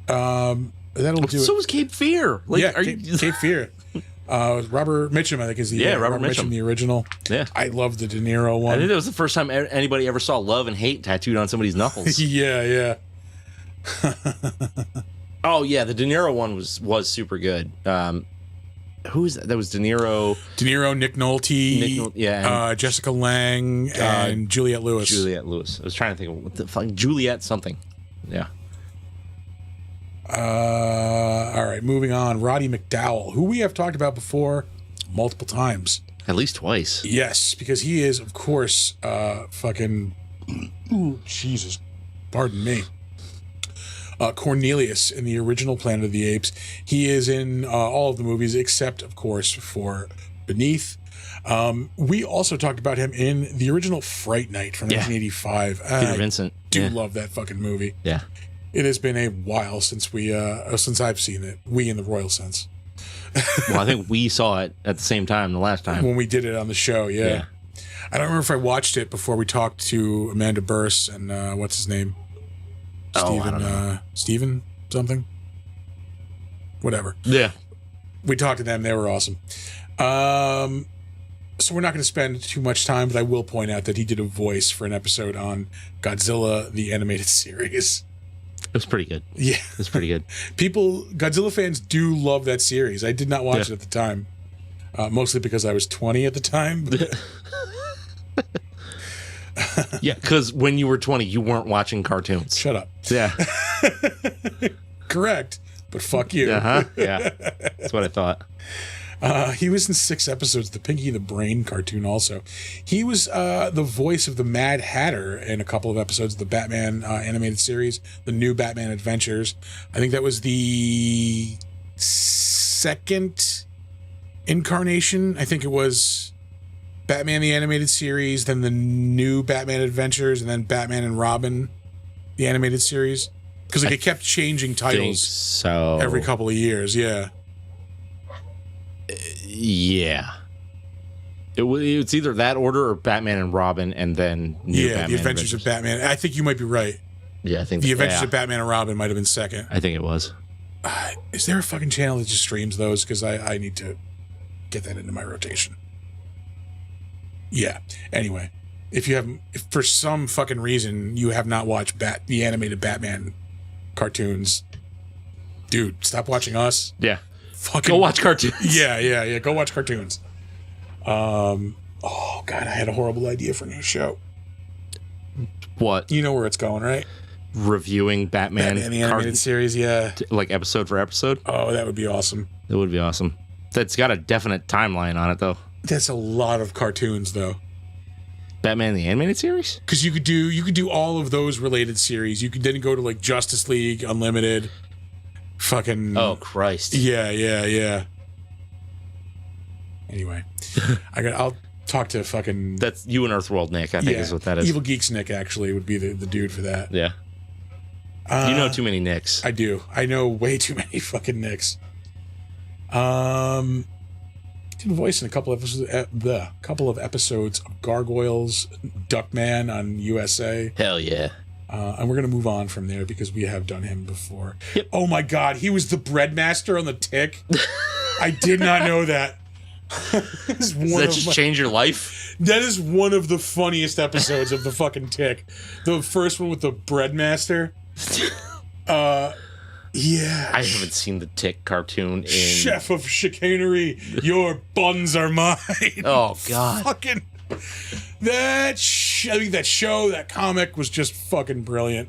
That'll do So it. was Cape Fear. Like, Yeah, are Cape Fear. Robert Mitchum, I think, is the Robert Mitchum, the original. Yeah. I love the De Niro one. I think that was the first time anybody ever saw love and hate tattooed on somebody's knuckles. yeah. Oh yeah, the De Niro one was super good. Who is that? That was De Niro. De Niro, Nick Nolte, and Jessica Lange, and Juliette Lewis. Juliette Lewis. I was trying to think of what the fuck. Juliette something. Yeah. All right, moving on. Roddy McDowall, who we have talked about before multiple times. At least twice. Yes, because he is, of course, fucking. Ooh, Jesus. Pardon me. Cornelius in the original Planet of the Apes. He is in all of the movies except, of course, for Beneath. We also talked about him in the original Fright Night from 1985. Peter Vincent. Do love that fucking movie. Yeah. It has been a while since since I've seen it. We in the royal sense. Well, I think we saw it at the same time the last time. When we did it on the show, yeah. I don't remember if I watched it before we talked to Amanda Burse and what's his name? I don't know. Steven something? Whatever. Yeah. We talked to them. They were awesome. So we're not going to spend too much time, but I will point out that he did a voice for an episode on Godzilla, the animated series. It was pretty good. Yeah. It was pretty good. Godzilla fans do love that series. I did not watch it at the time, mostly because I was 20 at the time. Yeah, because when you were 20, you weren't watching cartoons. Shut up. Yeah. Correct, but fuck you. Uh-huh. Yeah. That's what I thought. He was in 6 episodes of the Pinky the Brain cartoon also. He was the voice of the Mad Hatter in a couple of episodes of the Batman animated series, the new Batman Adventures. I think that was the second incarnation. I think it was Batman the Animated Series, then the new Batman Adventures, and then Batman and Robin, the animated series. Because it kept changing titles so every couple of years, yeah. Yeah. It's either that order or Batman and Robin and then new Batman the Adventures of Batman. I think you might be right. Yeah, I think the Adventures of Batman and Robin might have been second. I think it was. Is there a fucking channel that just streams those? Because I need to get that into my rotation. Yeah. Anyway, if for some fucking reason you have not watched the animated Batman cartoons, dude, stop watching us. Yeah. Fucking Go watch cartoons. Yeah. Go watch cartoons. Oh God, I had a horrible idea for a new show. What? You know where it's going, right? Reviewing Batman the animated series, yeah. Like episode for episode? Oh, that would be awesome. That would be awesome. That's got a definite timeline on it, though. That's a lot of cartoons, though. Batman the animated series? Because you could do all of those related series. You could then go to like Justice League Unlimited. Fucking. Oh Christ. Yeah. Anyway, I'll talk to fucking. That's you and Earthworld Nick, I think is what that is. Evil Geeks Nick actually would be the dude for that. Yeah. You know too many Nicks. I do. I know way too many fucking Nicks. Did voice in a couple of episodes of Gargoyles, Duckman on USA. Hell yeah. And we're gonna move on from there because we have done him before. Yep. Oh my God, he was the breadmaster on the Tick. I did not know that. Does that just change your life? That is one of the funniest episodes of the fucking Tick. The first one with the breadmaster. Yeah. I haven't seen the Tick cartoon in... Chef of chicanery, your buns are mine. Oh, God. Fucking... I think that show, that comic was just fucking brilliant.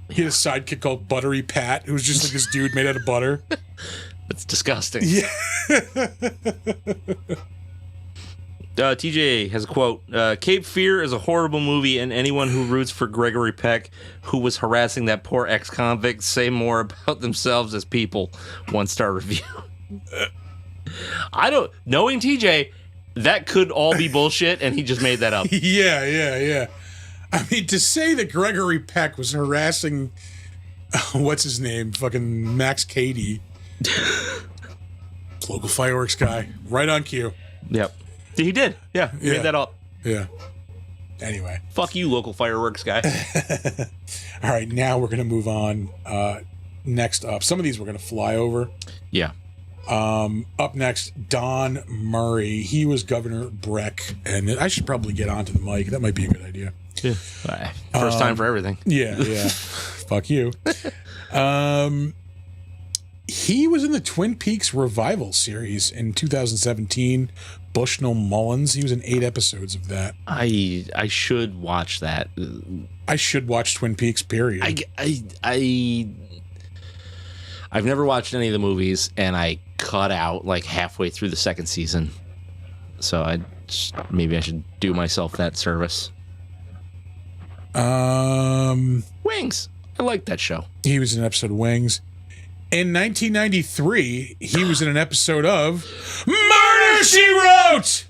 He had a sidekick called Buttery Pat, who was just like this dude made out of butter. That's disgusting. Yeah. TJ has a quote. Cape Fear is a horrible movie, and anyone who roots for Gregory Peck, who was harassing that poor ex-convict, say more about themselves as people. 1-star review. Knowing TJ, that could all be bullshit, and he just made that up. Yeah. I mean, to say that Gregory Peck was harassing, what's his name? Fucking Max Cady. Local fireworks guy. Right on cue. Yep. He did. Yeah. He made that up. Yeah. Anyway. Fuck you, local fireworks guy. All right, now we're going to move on. Next up, some of these we're going to fly over. Yeah. Up next, Don Murray. He was Governor Breck, and I should probably get onto the mic. That might be a good idea. Yeah. First time for everything. Yeah. Fuck you. He was in the Twin Peaks revival series in 2017. Bushnell Mullins. He was in 8 episodes of that. I should watch that. I should watch Twin Peaks. Period. I've never watched any of the movies, and I cut out like halfway through the second season. So maybe I should do myself that service. Wings. I like that show. He was in an episode of Wings. In 1993, he was in an episode of Murder, She Wrote!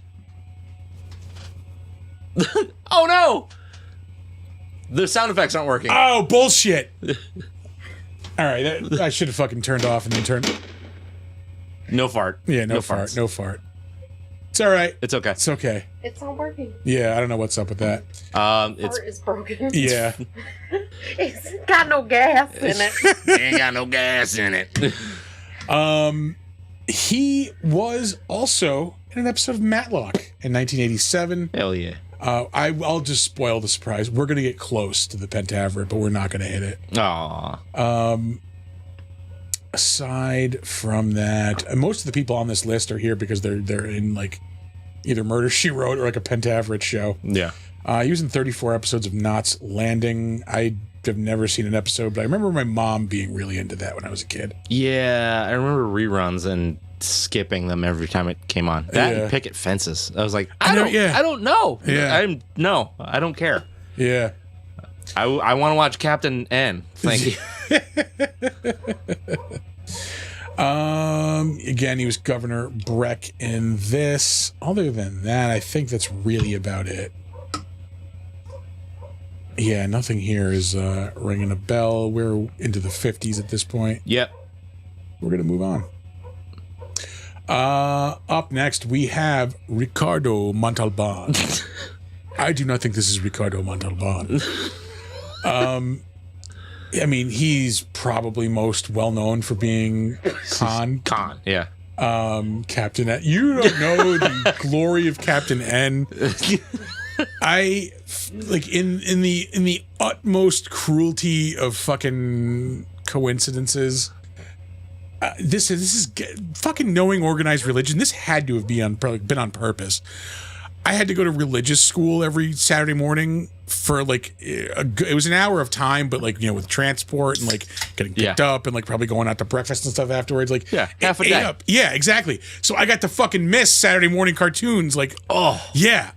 Oh, no! The sound effects aren't working. Oh, bullshit! All right, I should have fucking turned off and then turned... No fart. Yeah, no fart. No fart. It's all right. It's okay. It's okay. It's not working. Yeah, I don't know what's up with that. It's Part is broken. Yeah. It's got no gas in it. ain't got no gas in it. He was also in an episode of Matlock in 1987. Hell yeah. I'll just spoil the surprise. We're gonna get close to the Pentaveret, but we're not gonna hit it. Aw. Aside from that, most of the people on this list are here because they're in like either Murder, She Wrote or like a Pentaveret show. Yeah. He was in 34 episodes of Knots Landing. I have never seen an episode, but I remember my mom being really into that when I was a kid. Yeah, I remember reruns and skipping them every time it came on. That and Picket Fences. I was like, I don't know. Yeah. I don't care. Yeah. I want to watch Captain N. Thank you. Again, he was Governor Breck in this. Other than that, I think that's really about it. Yeah, nothing here is ringing a bell. We're into the 50s at this point. Yep. We're going to move on. Up next, we have Ricardo Montalban. I do not think this is Ricardo Montalban. I mean, he's probably most well known for being Khan. Yeah. Captain N. You don't know the glory of Captain N. I like in the utmost cruelty of fucking coincidences. This is fucking knowing organized religion. This had to have been on purpose. I had to go to religious school every Saturday morning for like it was an hour of time, but like, you know, with transport and like getting picked up and like probably going out to breakfast and stuff afterwards. Like half a day. Yeah, exactly. So I got to fucking miss Saturday morning cartoons. Like, a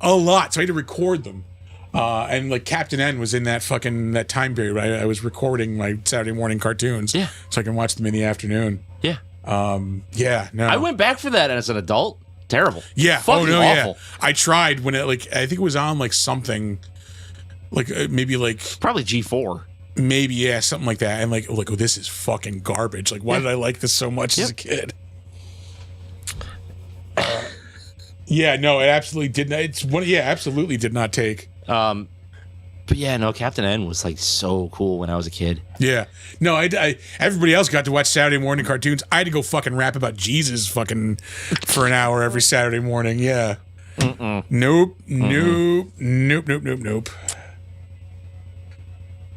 lot. So I had to record them. And like Captain N was in that time period. I was recording my Saturday morning cartoons. Yeah. So I can watch them in the afternoon. Yeah. No. I went back for that as an adult. Terrible. Yeah. Fucking awful. Yeah. I tried when it like I think it was on like something like maybe like probably G4. Maybe something like that. And like oh, this is fucking garbage. Like why did I like this so much as a kid? No, it absolutely did not. Absolutely did not take. But yeah, no, Captain N was like so cool when I was a kid. Yeah. No, I everybody else got to watch Saturday morning cartoons. I had to go fucking rap about Jesus fucking for an hour every Saturday morning. Yeah. Nope.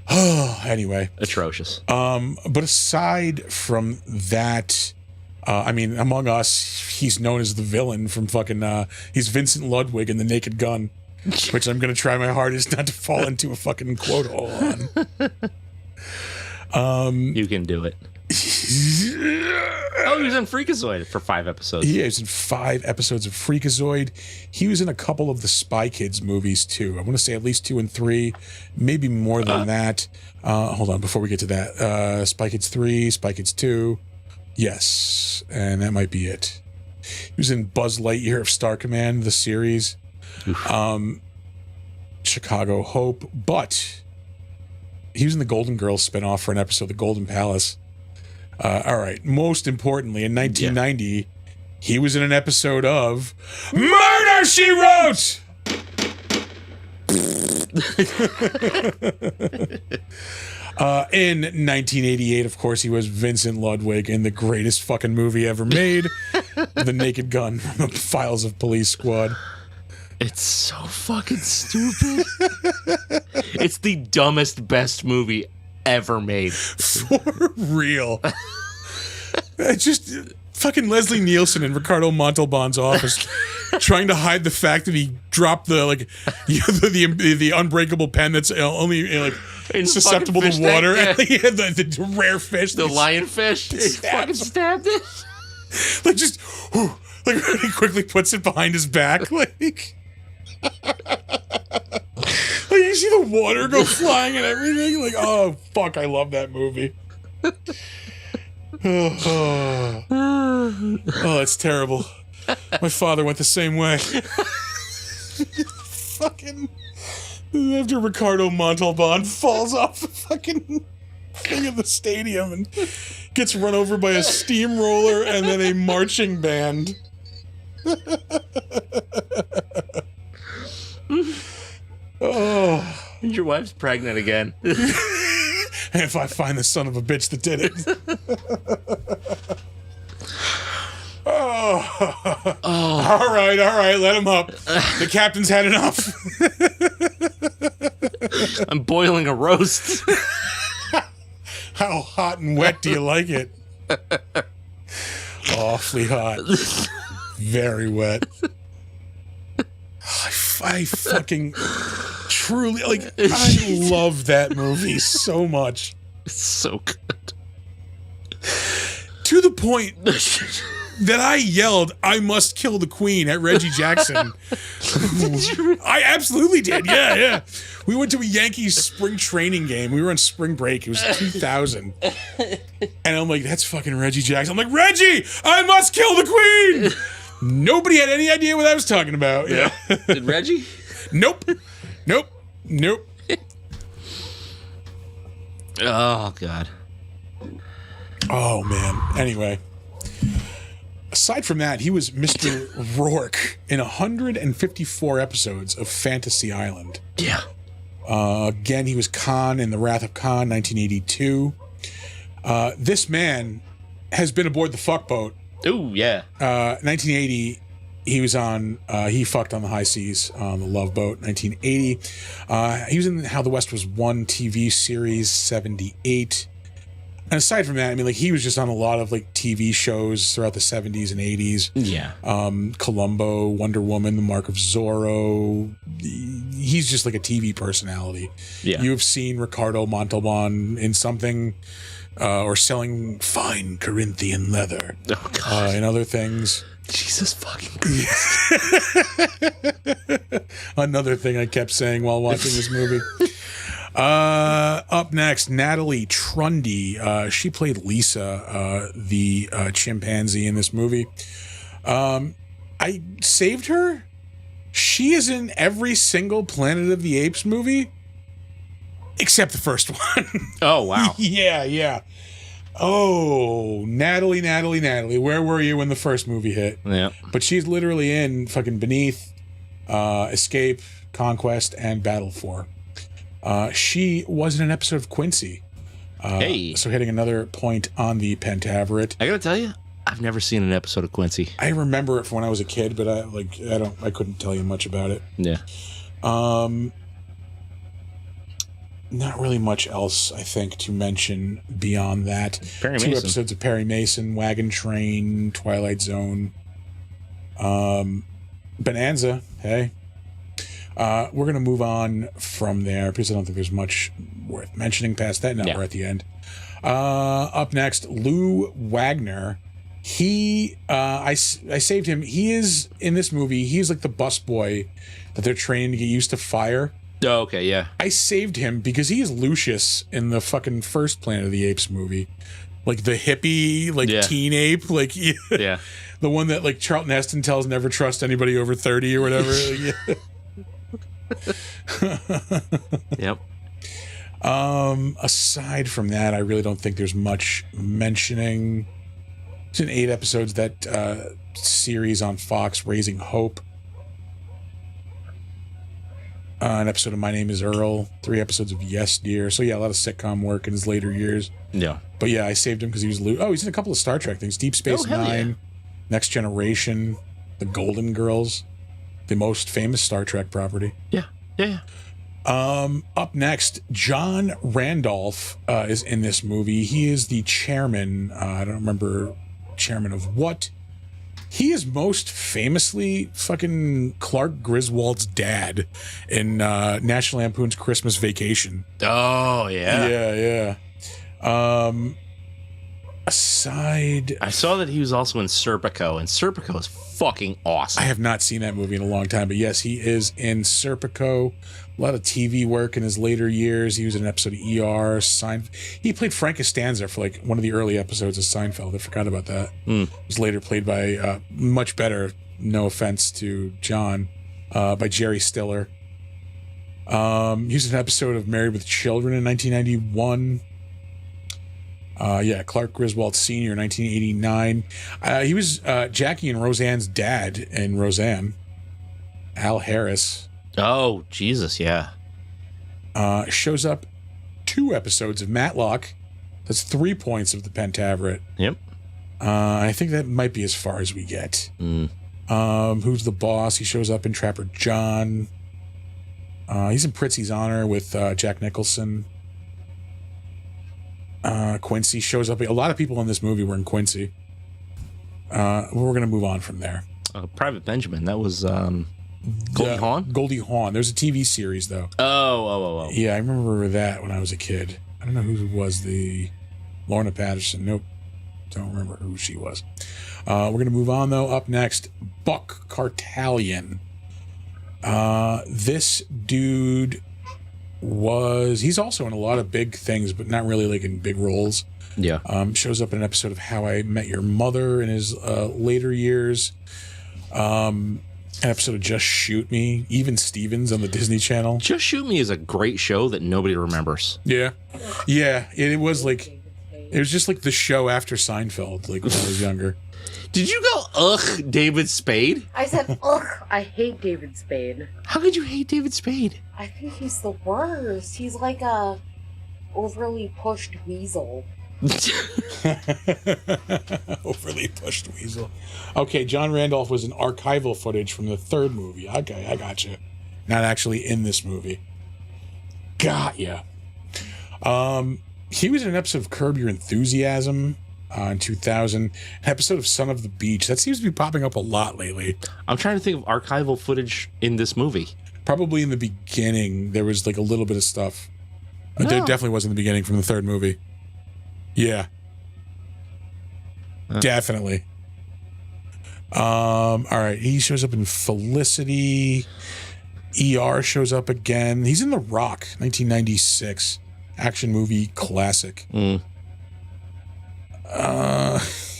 Oh, anyway. Atrocious. But aside from that, I mean, Among Us, he's known as the villain from fucking, he's Vincent Ludwig in The Naked Gun. Which I'm going to try my hardest not to fall into a fucking quote hole on. You can do it. Oh, he was in Freakazoid for 5 episodes. Yeah, he was in 5 episodes of Freakazoid. He was in a couple of the Spy Kids movies, too. I want to say at least 2 and 3, maybe more than that. Hold on, before we get to that. Spy Kids 3, Spy Kids 2. Yes, and that might be it. He was in Buzz Lightyear of Star Command, the series. Chicago Hope, but he was in the Golden Girls spinoff for an episode of The Golden Palace. All right, most importantly, in 1990, he was in an episode of Murder, She Wrote! In 1988, of course, he was Vincent Ludwig in the greatest fucking movie ever made, The Naked Gun from the Files of Police Squad. It's so fucking stupid. It's the dumbest, best movie ever made. For real. Just fucking Leslie Nielsen in Ricardo Montalban's office trying to hide the fact that he dropped the the unbreakable pen that's only like susceptible to water. Yeah. And he had the rare fish. The lionfish. He fucking stabbed it. Like just like really quickly puts it behind his back. Like you see the water go flying and everything. Like, oh fuck, I love that movie. Oh, it's terrible. My father went the same way. Fucking after Ricardo Montalban falls off the fucking thing of the stadium and gets run over by a steamroller and then a marching band. Oh, your wife's pregnant again. If I find the son of a bitch that did it. Oh. All right, let him up. The captain's had enough. I'm boiling a roast. How hot and wet do you like it? Awfully hot. Very wet. I fucking truly, like, I love that movie so much. It's so good. To the point that I yelled, "I must kill the Queen" at Reggie Jackson. I absolutely did. Yeah. We went to a Yankees spring training game. We were on spring break. It was 2000. And I'm like, that's fucking Reggie Jackson. I'm like, Reggie, I must kill the Queen. Nobody had any idea what I was talking about. Yeah. Did Reggie? Nope. Oh, God. Oh, man. Anyway. Aside from that, he was Mr. Rourke in 154 episodes of Fantasy Island. Yeah. Again, he was Khan in The Wrath of Khan, 1982. This man has been aboard the fuck boat. Ooh, yeah. 1980, he was on, he fucked on the high seas on the Love Boat, 1980. He was in How the West Was Won TV series, 78. And aside from that, I mean, like, he was just on a lot of, like, TV shows throughout the 70s and 80s. Yeah. Columbo, Wonder Woman, The Mark of Zorro. He's just like a TV personality. Yeah. You have seen Ricardo Montalban in something, or selling fine Corinthian leather. Oh, God. And other things. Jesus fucking Christ. Another thing I kept saying while watching this movie. Up next, Natalie Trundy. She played Lisa, the chimpanzee in this movie. I saved her. She is in every single Planet of the Apes movie except the first one. Oh, wow. Yeah. Oh, Natalie, where were you when the first movie hit? Yeah. But she's literally in fucking Beneath, Escape, Conquest, and Battle for. She was in an episode of Quincy. Hey. So hitting another point on the Pentaveret. I gotta tell you, I've never seen an episode of Quincy. I remember it from when I was a kid, but I couldn't tell you much about it. Yeah. Not really much else, I think, to mention beyond that. Perry Two Mason. episodes of Perry Mason, Wagon Train, Twilight Zone, Bonanza. Hey. We're going to move on from there because I don't think there's much worth mentioning past that. Now we're at the end. Up next, Lou Wagner. I saved him. He is, in this movie, he's like the busboy that they're training to get used to fire. Oh, okay, yeah. I saved him because he is Lucius in the fucking first Planet of the Apes movie. Like the hippie, like teen ape, like yeah. The one that like Charlton Heston tells never trust anybody over 30 or whatever. Yep. Aside from that, I really don't think there's much mentioning. It's in 8 episodes, that series on Fox, Raising Hope. An episode of My Name is Earl, 3 episodes of Yes Dear. So yeah, a lot of sitcom work in his later years. Yeah. But yeah, I saved him because he was he's in a couple of Star Trek things. Deep Space Nine, Next Generation, The Golden Girls, the most famous Star Trek property. Yeah. Up next, John Randolph is in this movie. He is the chairman. I don't remember chairman of what. He is most famously fucking Clark Griswold's dad in National Lampoon's Christmas Vacation. Oh, yeah. Yeah. Aside... I saw that he was also in Serpico, and Serpico is fucking awesome. I have not seen that movie in a long time, but yes, he is in Serpico. A lot of TV work in his later years. He was in an episode of ER, Seinfeld. He played Frank Costanza for like one of the early episodes of Seinfeld. I forgot about that. He was later played by, much better, no offense to John, by Jerry Stiller. He was in an episode of Married with Children in 1991. Clark Griswold Sr., 1989. He was Jackie and Roseanne's dad in Roseanne. Al Harris. Oh, Jesus, yeah. Shows up 2 episodes of Matlock. That's 3 points of the Pentaveret. Yep. I think that might be as far as we get. Who's the boss? He shows up in Trapper John. He's in Pritzi's Honor with Jack Nicholson. Quincy shows up. A lot of people in this movie were in Quincy. We're going to move on from there. Private Benjamin. That was Goldie Hawn? Goldie Hawn. There's a TV series, though. Oh. Yeah, I remember that when I was a kid. I don't know who was the... Lorna Patterson. Nope. Don't remember who she was. We're going to move on, though. Up next, Buck Cartalian. This dude he's also in a lot of big things, but not really like in big roles. Yeah. Shows up in an episode of How I Met Your Mother in his later years. An episode of Just Shoot Me. Even Stevens on the Disney Channel. Just Shoot Me is a great show that nobody remembers. Yeah. It was like... It was just like the show after Seinfeld, like when I was younger. Did you go, ugh, David Spade? I said, ugh, I hate David Spade. How could you hate David Spade? I think he's the worst. He's like a overly pushed weasel. Overly pushed weasel. Okay, John Randolph was in archival footage from the third movie. Okay, I got you. Not actually in this movie. Got ya. He was in an episode of Curb Your Enthusiasm in 2000. An episode of Son of the Beach. That seems to be popping up a lot lately. I'm trying to think of archival footage in this movie. Probably in the beginning, there was like a little bit of stuff. No. There definitely was in the beginning from the third movie. Yeah. Definitely. All right. He shows up in Felicity. ER shows up again. He's in The Rock, 1996. Action movie classic. He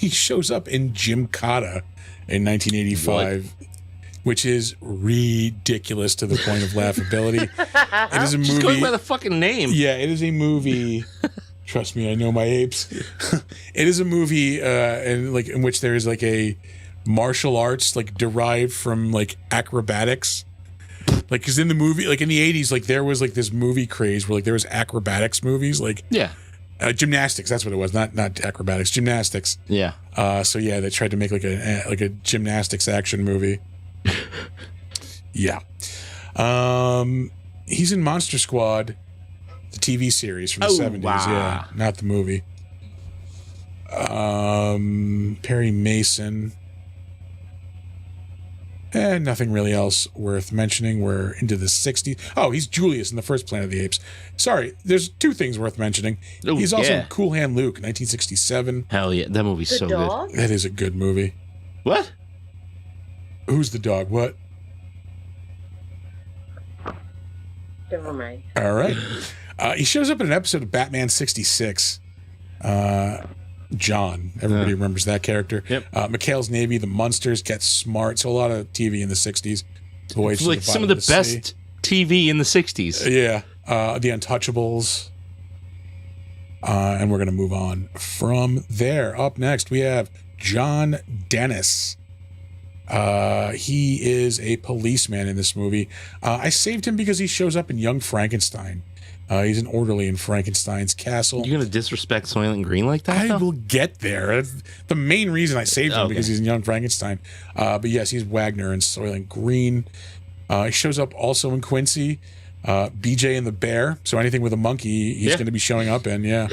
shows up in Gymkata in 1985. What? Which is ridiculous to the point of laughability. It is a movie. Just going by the fucking name. Yeah, it is a movie. Trust me, I know my apes. It is a movie in which there is like a martial arts like derived from like acrobatics. Like, because in the movie, like in the 80s, like there was like this movie craze where like there was acrobatics movies, like gymnastics. That's what it was, not acrobatics, gymnastics. Yeah. So yeah, they tried to make like a gymnastics action movie. Yeah. He's in Monster Squad, the TV series from the 70s. Wow. Yeah, not the movie. Perry Mason. And nothing really else worth mentioning. We're into the 60s. Oh, he's Julius in the first Planet of the Apes. Sorry, there's two things worth mentioning. Ooh, he's also in Cool Hand Luke, 1967. Hell yeah, that movie's so dog? good. That is a good movie. What? Who's the dog? What? Never mind. All right. He shows up in an episode of Batman 66. John. Everybody remembers that character. Yep. McHale's Navy, The Munsters, Get Smart. So a lot of TV in the 60s. It's like some of the best TV in the 60s. Yeah. The Untouchables. And we're going to move on from there. Up next, we have John Dennis. He is a policeman in this movie. I saved him because he shows up in Young Frankenstein. He's an orderly in Frankenstein's castle. You're going to disrespect Soylent Green like that? I will get there. That's the main reason I saved him, because he's in Young Frankenstein. But yes, he's Wagner in Soylent Green. He shows up also in Quincy. BJ and the Bear. So anything with a monkey, he's going to be showing up in. Yeah.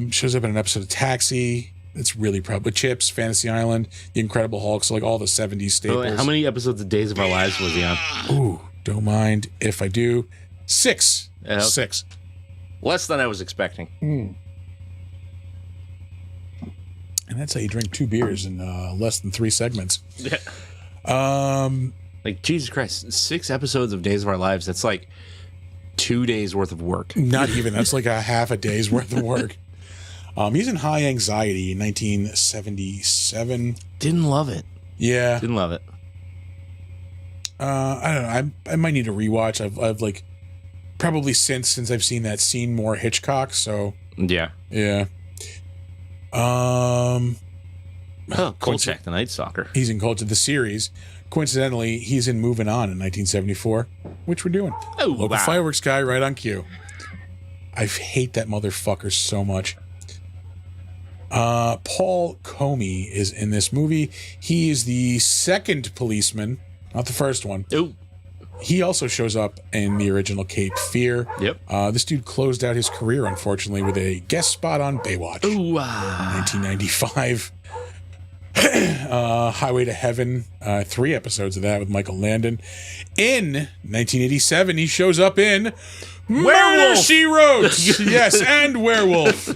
Shows up in an episode of Taxi. It's really probably Chips, Fantasy Island, The Incredible Hulk. So like all the 70s staples. How many episodes of Days of Our Lives was he on? Ooh, don't mind if I do. 6. Yeah. 6. Less than I was expecting. And that's how you drink 2 beers in less than 3 segments. Like, Jesus Christ, 6 episodes of Days of Our Lives, that's like 2 days worth of work. Not even. That's like a half a day's worth of work. He's in High Anxiety in 1977. Didn't love it. Yeah. Didn't love it. I don't know. I might need to rewatch. I've like probably since I've seen that scene more Hitchcock. So yeah. Kolchak, the Night Stalker. He's in Kolchak, the series. Coincidentally, he's in Moving On in 1974, which we're doing. Oh, Local fireworks guy right on cue. I hate that motherfucker so much. Paul Comey is in this movie. He is the second policeman, not the first one. Oh. He also shows up in the original Cape Fear. Yep. This dude closed out his career, unfortunately, with a guest spot on Baywatch. Ooh, 1995. Highway to Heaven. 3 episodes of that with Michael Landon. In 1987, he shows up in Murder, She Wrote. Yes, and Werewolf.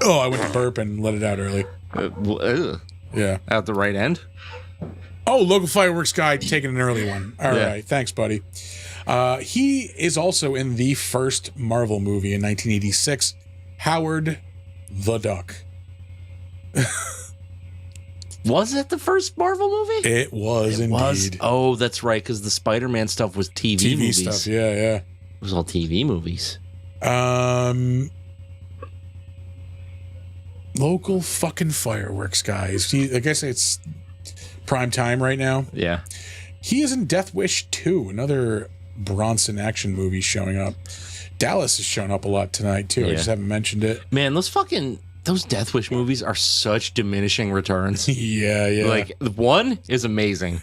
Oh, I went to burp and let it out early. Yeah. Out the right end? Oh, local fireworks guy taking an early one. All right. Thanks, buddy. He is also in the first Marvel movie in 1986, Howard the Duck. Was it the first Marvel movie? It was indeed. Oh, that's right, because the Spider-Man stuff was TV movies. Stuff, yeah. It was all TV movies. Local fucking fireworks, guys. I guess it's prime time right now. Yeah. He is in Death Wish 2, another Bronson action movie showing up. Dallas has shown up a lot tonight, too. I just haven't mentioned it. Man, those Death Wish movies are such diminishing returns. Yeah. Like, one is amazing.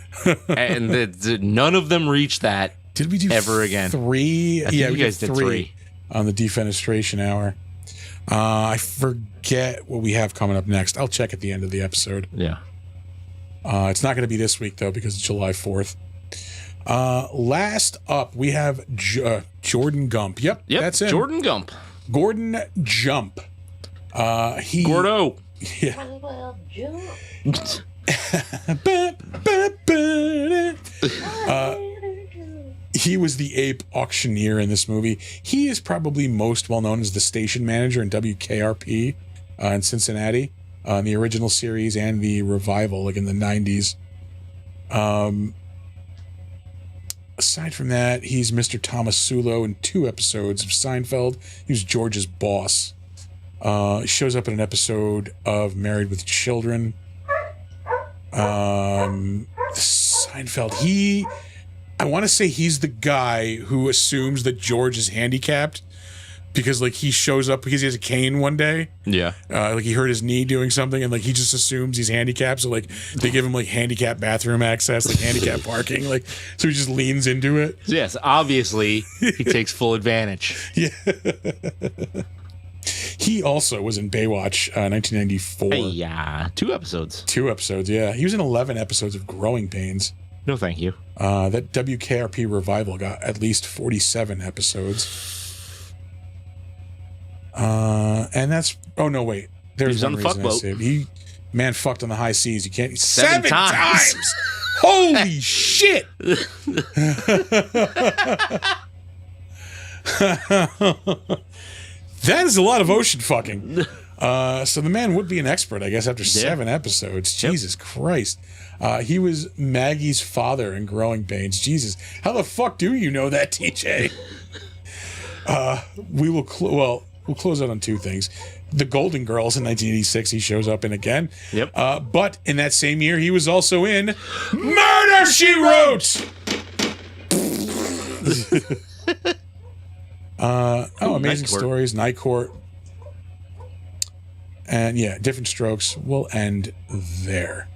And none of them reach that. Did we do ever again? 3? I think we you guys did 3 on the defenestration hour. I forget what we have coming up next. I'll check at the end of the episode. Yeah. It's not going to be this week, though, because it's July 4th. Last up, we have Jordan Gump. Yep, that's him. Jordan Gump. Gordon Jump. Gordo. Yeah. He was the ape auctioneer in this movie. He is probably most well known as the station manager in WKRP in Cincinnati, in the original series and the revival, like in the 90s. Aside from that, he's Mr. Tomasulo in 2 episodes of Seinfeld. He was George's boss. He shows up in an episode of Married with Children. Seinfeld. I want to say he's the guy who assumes that George is handicapped because, like, he shows up because he has a cane one day. Yeah. Like, he hurt his knee doing something, and, like, he just assumes he's handicapped. So, like, they give him, like, handicapped bathroom access, like, handicapped parking. Like, so he just leans into it. Yes, obviously, he takes full advantage. Yeah. He also was in Baywatch 1994. Hey, yeah. 2 episodes. 2 episodes, yeah. He was in 11 episodes of Growing Pains. No, thank you. That WKRP revival got at least 47 episodes. And that's... Oh, no, wait. There's one reason I saved. He fucked on the high seas. You can't... 7 times! Holy shit! That is a lot of ocean fucking. So the man would be an expert, I guess, after 7 episodes. Jesus Christ. He was Maggie's father in Growing Pains. Jesus. How the fuck do you know that, TJ? We'll close out on 2 things. The Golden Girls in 1986, he shows up in again. Yep. But in that same year, he was also in Murder, She Wrote! Amazing Stories, Night Court. And yeah, Different Strokes. We'll end there.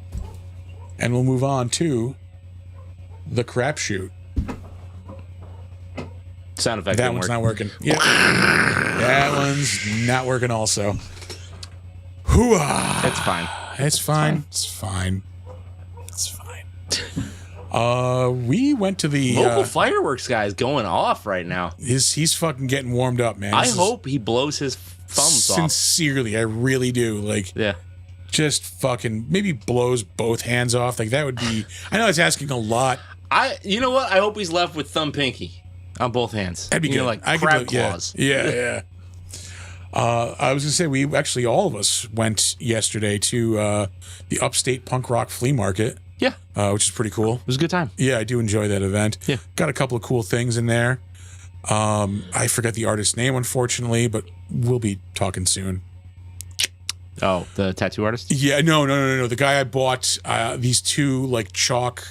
And we'll move on to The Crapshoot. Sound effect. That one's not working. Yeah. That one's not working also. Hooah! That's fine. It's fine. It's fine. It's fine. We went to the local fireworks guy is going off right now. He's fucking getting warmed up, man. I hope he blows his thumbs off. Sincerely, I really do. Like, yeah, just fucking maybe blows both hands off. Like, that would be. I know it's asking a lot. You know what? I hope he's left with thumb pinky on both hands. That'd be good. Like crab claws. Yeah. I was gonna say we actually all of us went yesterday to the Upstate Punk Rock Flea Market. Yeah. Which is pretty cool. It was a good time. Yeah, I do enjoy that event. Yeah. Got a couple of cool things in there. I forget the artist's name, unfortunately, but we'll be talking soon. Oh, the tattoo artist? Yeah, no. The guy I bought these 2 like chalk,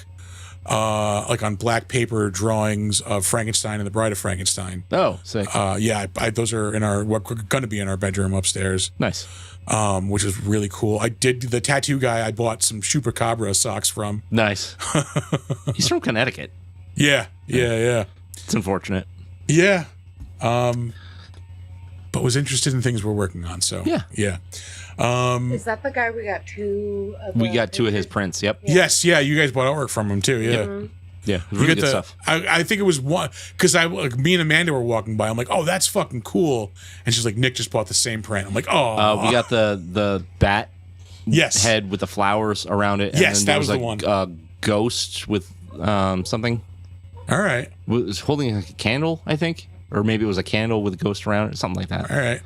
like on black paper drawings of Frankenstein and the Bride of Frankenstein. Oh, sick. Yeah, those are in what are going to be in our bedroom upstairs. Nice. Which is really cool. I did the tattoo guy. I bought some Chupacabra socks from. Nice. He's from Connecticut. Yeah. It's unfortunate. Yeah. But was interested in things we're working on. So yeah. Is that the guy we got 2 of? We got 2 of his prints. Yep. Yeah. Yes. Yeah. You guys bought artwork from him too. Yeah. Mm-hmm. Yeah. Really good stuff. I think it was one because me and Amanda were walking by. I'm like, oh, that's fucking cool. And she's like, Nick just bought the same print. I'm like, oh. We got the bat. Yes. Head with the flowers around it. Yes, and that was the one. Ghost with something. All right. Was holding a candle, I think, or maybe it was a candle with a ghost around it, something like that. All right.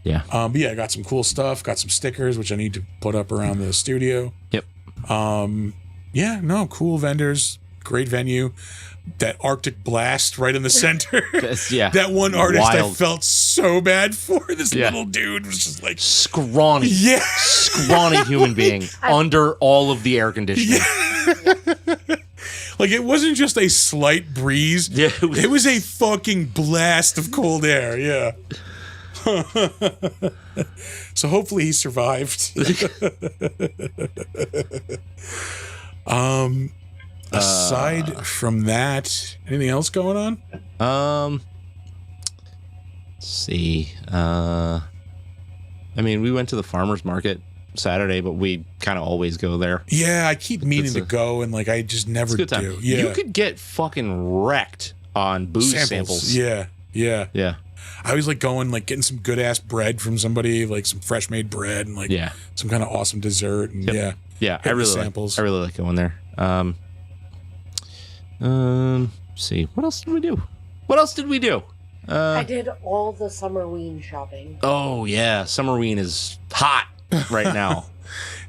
Yeah. But yeah, I got some cool stuff. Got some stickers, which I need to put up around the studio. Yep. Yeah. No. Cool vendors. Great venue. that Arctic blast right in the center. Yeah. That one artist I Wild. felt so bad for. This Yeah. little dude was just like, Scrawny. yeah. Scrawny human being under all of the air conditioning. Like, it wasn't just a slight breeze. Yeah, it was a fucking blast of cold air. Yeah. So hopefully he survived. Aside from that, anything else going on? Let's see. I mean, we went to the farmer's market Saturday, but we kind of always go there. Yeah, I keep meaning It's to go, and like I just never It's a good time. do. Yeah, You could get fucking wrecked on booze samples. Yeah, yeah. Yeah. I was like going, like getting some good ass bread from somebody, like some fresh made bread, and like Yeah. some kind of awesome dessert, and Yep. yeah, Yeah, I Hitting the really samples. like going there. See, what else did we do? I did all the Summerween shopping. Oh yeah, Summerween is hot right now.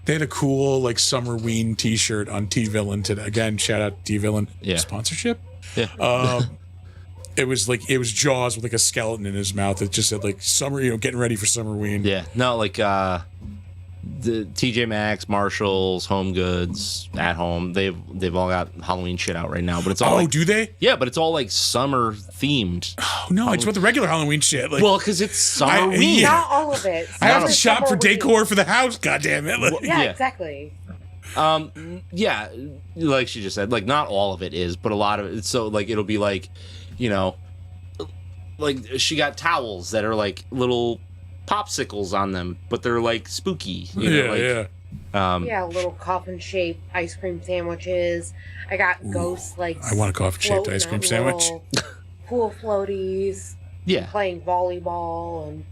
They had a cool like Summerween T-shirt on T Villain today. Again, shout out to T Villain. Yeah. Sponsorship. Yeah. It was Jaws with like a skeleton in his mouth. It just said like summer, getting ready for Summerween. Yeah. No, like the TJ Maxx, Marshalls, Home Goods, At Home, they've all got Halloween shit out right now. But it's all like, do they? yeah, but it's all like summer themed. Oh no, it's about the regular Halloween shit. Like, Well, because it's Summerween. yeah. Not all of it. I have Some to is shop for Summerween. decor for the house. God damn it! Like, Yeah, Yeah. exactly. Yeah, like she just said, like not all of it is, but a lot of it. So like it'll be like, like she got towels that are like little popsicles on them, but they're like spooky. yeah. Yeah, little coffin-shaped ice cream sandwiches. I got ghosts like I want a coffin-shaped ice cream floating on sandwich. little pool floaties. Yeah. Playing volleyball and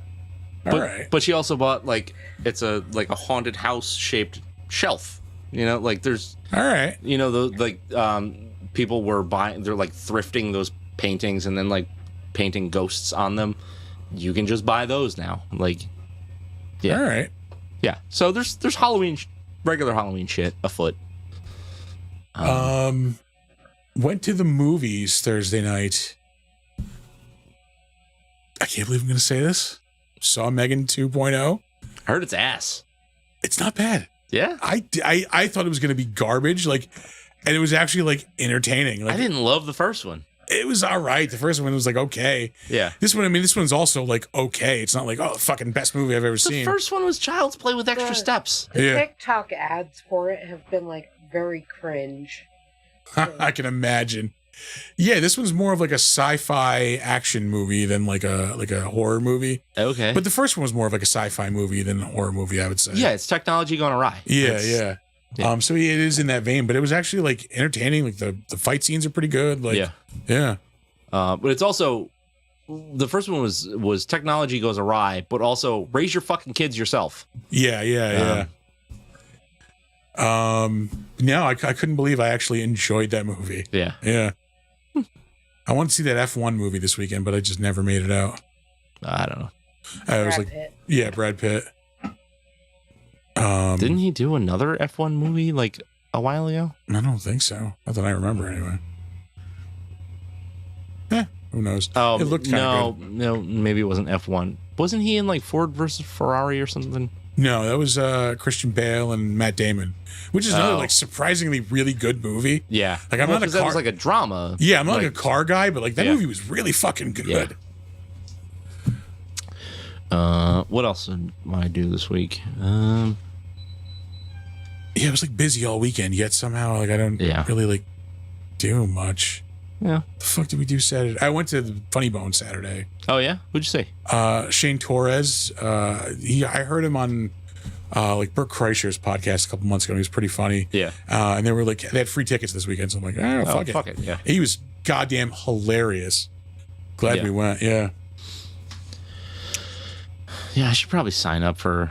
All right. But she also bought like it's a haunted house shaped shelf. Like there's All right. people were buying, they're like thrifting those paintings and then like painting ghosts on them. You can just buy those now. Like, yeah. All right. Yeah. So there's Halloween, regular Halloween shit afoot. Went to the movies Thursday night. I can't believe I'm going to say this. Saw Megan 2.0. I heard it's ass. It's not bad. Yeah. I thought it was going to be garbage, like, and it was actually like entertaining. Like, I didn't love the first one. it was all right. The first one was like okay. Yeah. This one, this one's also like okay. It's not like fucking best movie I've ever The seen. first one was Child's Play with extra steps. The Yeah. TikTok ads for it have been like very cringe. I can imagine. Yeah, this one's more of like a sci-fi action movie than like a horror movie. Okay. But the first one was more of like a sci-fi movie than a horror movie, I would say. yeah, it's technology gone awry. Yeah, It's- yeah. So it is in that vein, but it was actually like entertaining. Like the fight scenes are pretty good. Like, yeah. But it's also, the first one was technology goes awry, but also raise your fucking kids yourself. Yeah. No, I couldn't believe I actually enjoyed that movie. Yeah. Yeah. I want to see that F1 movie this weekend, but I just never made it out. I don't know. I was Brad like, Pitt. yeah, Brad Pitt. Didn't he do another F1 movie like a while ago? I don't think so. Not that I remember anyway. Who knows? Oh, It looked kinda no, maybe it wasn't F1. Wasn't he in like Ford versus Ferrari or something? No, that was Christian Bale and Matt Damon, which is another Oh. like surprisingly really good movie. Yeah. Like, I'm not a 'cause that car- was like a drama. Yeah, I'm not like a car guy, but like that Yeah. movie was really fucking good. Yeah. What else did I do this week? Yeah, I was like busy all weekend, yet somehow like I don't really like do much. Yeah. The fuck did we do Saturday? I went to the Funny Bone Saturday. Oh yeah? Who'd you say? Shane Torres. I heard him on like Burt Kreischer's podcast a couple months ago. He was pretty funny. Yeah. And they were like they had free tickets this weekend, so I'm like, fuck it. Yeah. He was goddamn hilarious. Glad Yeah. we went. Yeah. Yeah, I should probably sign up for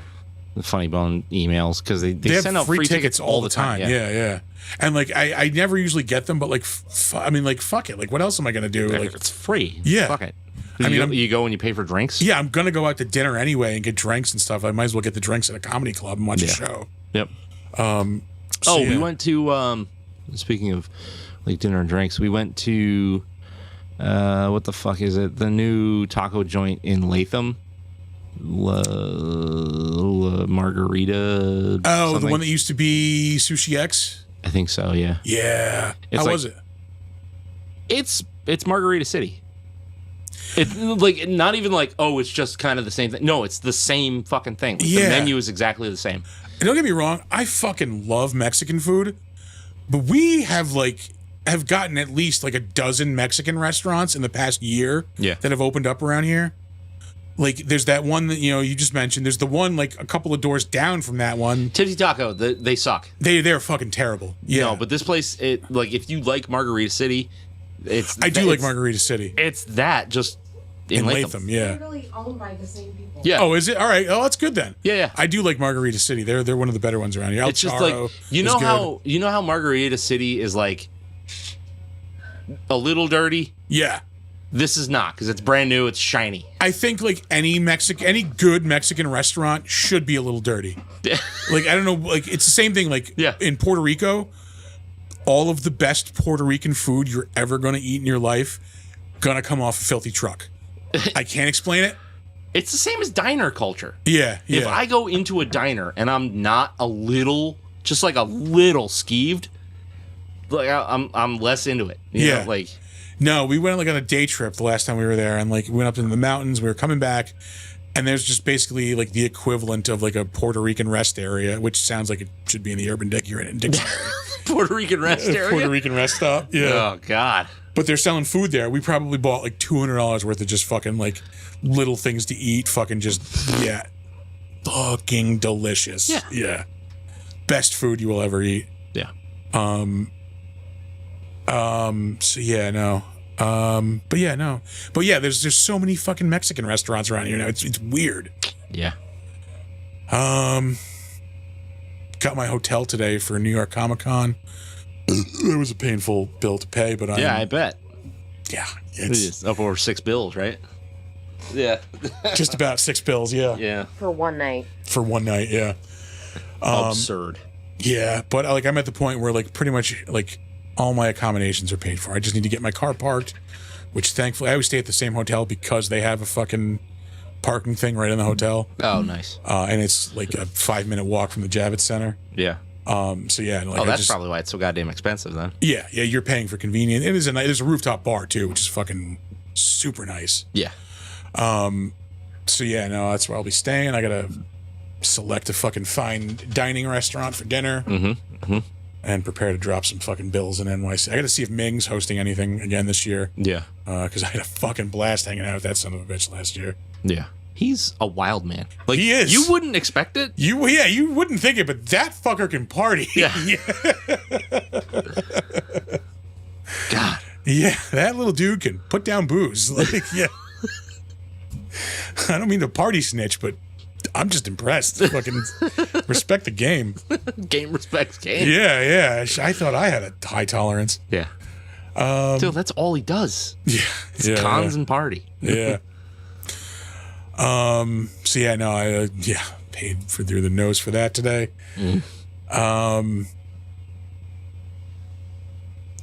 the Funny Bone emails because they They send have out free tickets all the time. Yeah. Yeah. And like I never usually get them, but like fuck it. Like what else am I gonna do? Like It's free. Yeah. Fuck it. I mean, you go and you pay for drinks? yeah, I'm gonna go out to dinner anyway and get drinks and stuff. I might as well get the drinks at a comedy club and watch a show. Yep. So, We yeah. went to speaking of like dinner and drinks. We went to what the fuck is it? The new taco joint in Latham. Margarita. Oh, something. the one that used to be Sushi X? I think so, yeah. Yeah. It's How like- was it? It's Margarita City. It's like not even like, oh, it's just kind of the same thing. No, it's the same fucking thing. Like, Yeah. The menu is exactly the same. And don't get me wrong, I fucking love Mexican food, but we have gotten at least like a dozen Mexican restaurants in the past year Yeah. that have opened up around here. Like there's that one that you just mentioned. There's the one like a couple of doors down from that one. Tipsy Taco, they suck. They're fucking terrible. Yeah, No, but this place, like if you like Margarita City, I do like Margarita City It's that just in Latham. Yeah. Literally owned by the same people. Yeah. Oh, is it? All right. Oh, that's good then. Yeah, yeah. I do like Margarita City. They're one of the better ones around here. El It's just Charro like is good. you know how Margarita City is like a little dirty. Yeah. This is not because it's brand new. It's shiny. I think like any good Mexican restaurant should be a little dirty. Like I don't know, like it's the same thing. Like Yeah. in Puerto Rico, all of the best Puerto Rican food you're ever gonna eat in your life gonna come off a filthy truck. I can't explain it. It's the same as diner culture. Yeah, yeah. If I go into a diner and I'm not just like a little skeeved, like I'm less into it. You Yeah. know, like No, we went like on a day trip the last time we were there, and like we went up into the mountains. We were coming back, and there's just basically like the equivalent of like a Puerto Rican rest area, which sounds like it should be in the Urban Dictionary. Puerto Rican rest area. Puerto Rican rest stop. Yeah, Oh God. but they're selling food there. We probably bought like $200 worth of just fucking like little things to eat. Fucking just fucking delicious. Yeah. yeah, best food you will ever eat. Yeah. So yeah, no. But yeah, there's so many fucking Mexican restaurants around here now. It's weird. Yeah. Got my hotel today for New York Comic Con. It was a painful bill to pay, but I bet. it's It's up over $6, right? Yeah. just about $6. Yeah, Yeah. For one night. for one night. Yeah, Absurd. yeah. But like I'm at the point where like pretty much like all my accommodations are paid for. I just need to get my car parked, which thankfully I always stay at the same hotel because they have a fucking parking thing right in the hotel. Oh, nice. And it's like a 5-minute walk from the Javits Center. Yeah. So yeah, like That's probably why it's so goddamn expensive then. yeah. You're paying for convenience. There's a rooftop bar too, which is fucking super nice. Yeah. So yeah, no, that's where I'll be staying. I gotta select a fucking fine dining restaurant for dinner, and prepare to drop some fucking bills in NYC. I gotta see if Ming's hosting anything again this year, Yeah. because I had a fucking blast hanging out with that son of a bitch last year. Yeah. He's a wild man. Like He is. You wouldn't expect it. You wouldn't think it, but that fucker can party. Yeah. God. Yeah, that little dude can put down booze. Like, yeah. I don't mean to party snitch, but I'm just impressed. Fucking respect the game. Game respects game. Yeah. I thought I had a high tolerance. Yeah. Dude, that's all he does. Yeah. It's cons and party. Yeah. So yeah, no, I paid through the nose for that today.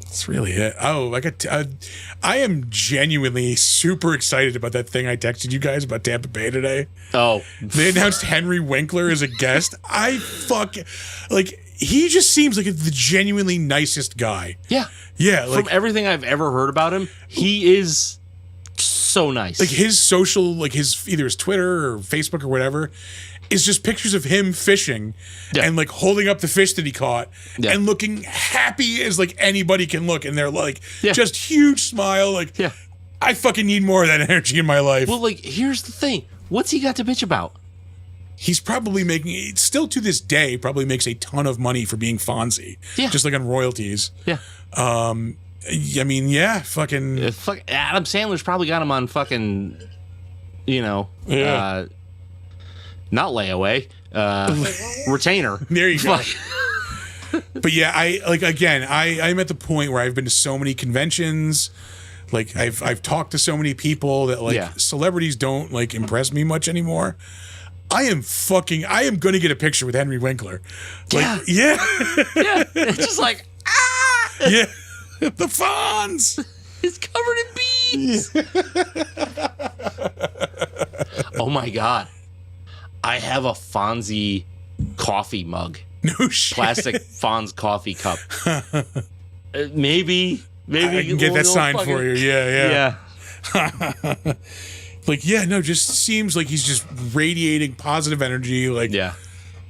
That's really it. Oh, I am genuinely super excited about that thing I texted you guys about Tampa Bay today. Oh. They announced Henry Winkler as a guest. He just seems like the genuinely nicest guy. Yeah. Yeah, like From everything I've ever heard about him, he is so nice. like his social, like either his Twitter or Facebook or whatever, is just pictures of him fishing and like holding up the fish that he caught and looking happy as like anybody can look. And they're like just huge smile. Like, I fucking need more of that energy in my life. Well, like, here's the thing. What's he got to bitch about? He's probably still to this day, probably makes a ton of money for being Fonzie. Yeah. Just like on royalties. Yeah. I mean, yeah, fucking. Fuck, Adam Sandler's probably got him on fucking, not layaway, retainer. There you go. Fuck. But yeah, I'm at the point where I've been to so many conventions. Like I've talked to so many people that celebrities don't like impress me much anymore. I am gonna get a picture with Henry Winkler. Like, yeah. Yeah. It's just like, Yeah. The Fonz. It's covered in bees. Oh my god. I have a Fonzie coffee mug. No shit. Plastic Fonz coffee cup. Maybe I can get that signed for you. Yeah. Like, yeah, no, just seems like he's just radiating positive energy. Like, Yeah.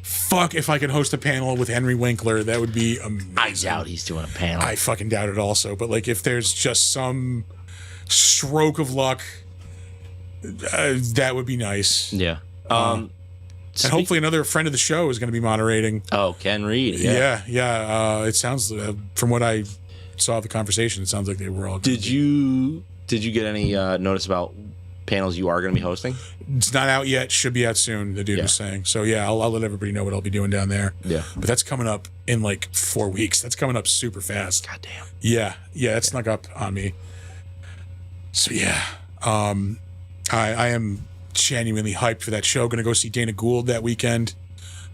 fuck, if I could host a panel with Henry Winkler, that would be amazing. I doubt he's doing a panel. I fucking doubt it also. But, like, if there's just some stroke of luck, that would be nice. Yeah. And hopefully another friend of the show is going to be moderating. Oh, Ken Reed. Yeah. It sounds, from what I saw of the conversation, it sounds like they were all. Did you get any notice about panels you are going to be hosting? It's not out yet. Should be out soon, the dude was saying. So, yeah, I'll let everybody know what I'll be doing down there. Yeah. But that's coming up in like 4 weeks. That's coming up super fast. God damn. Yeah. It snuck up on me. So, yeah. I am genuinely hyped for that show. Going to go see Dana Gould that weekend.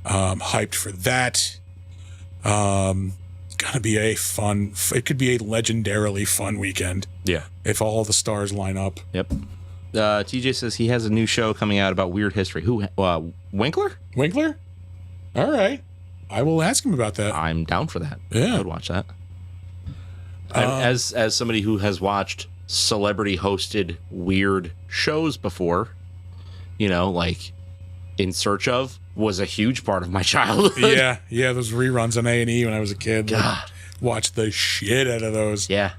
Hyped for that. Gonna be a fun. It could be a legendarily fun weekend. Yeah. If all the stars line up. Yep. TJ says he has a new show coming out about weird history. Who? Winkler? Winkler? All right. I will ask him about that. I'm down for that. Yeah. I would watch that. As somebody who has watched celebrity hosted weird shows before, like In Search Of was a huge part of my childhood. Yeah, those reruns on A&E when I was a kid. God. Like, watched the shit out of those. Yeah.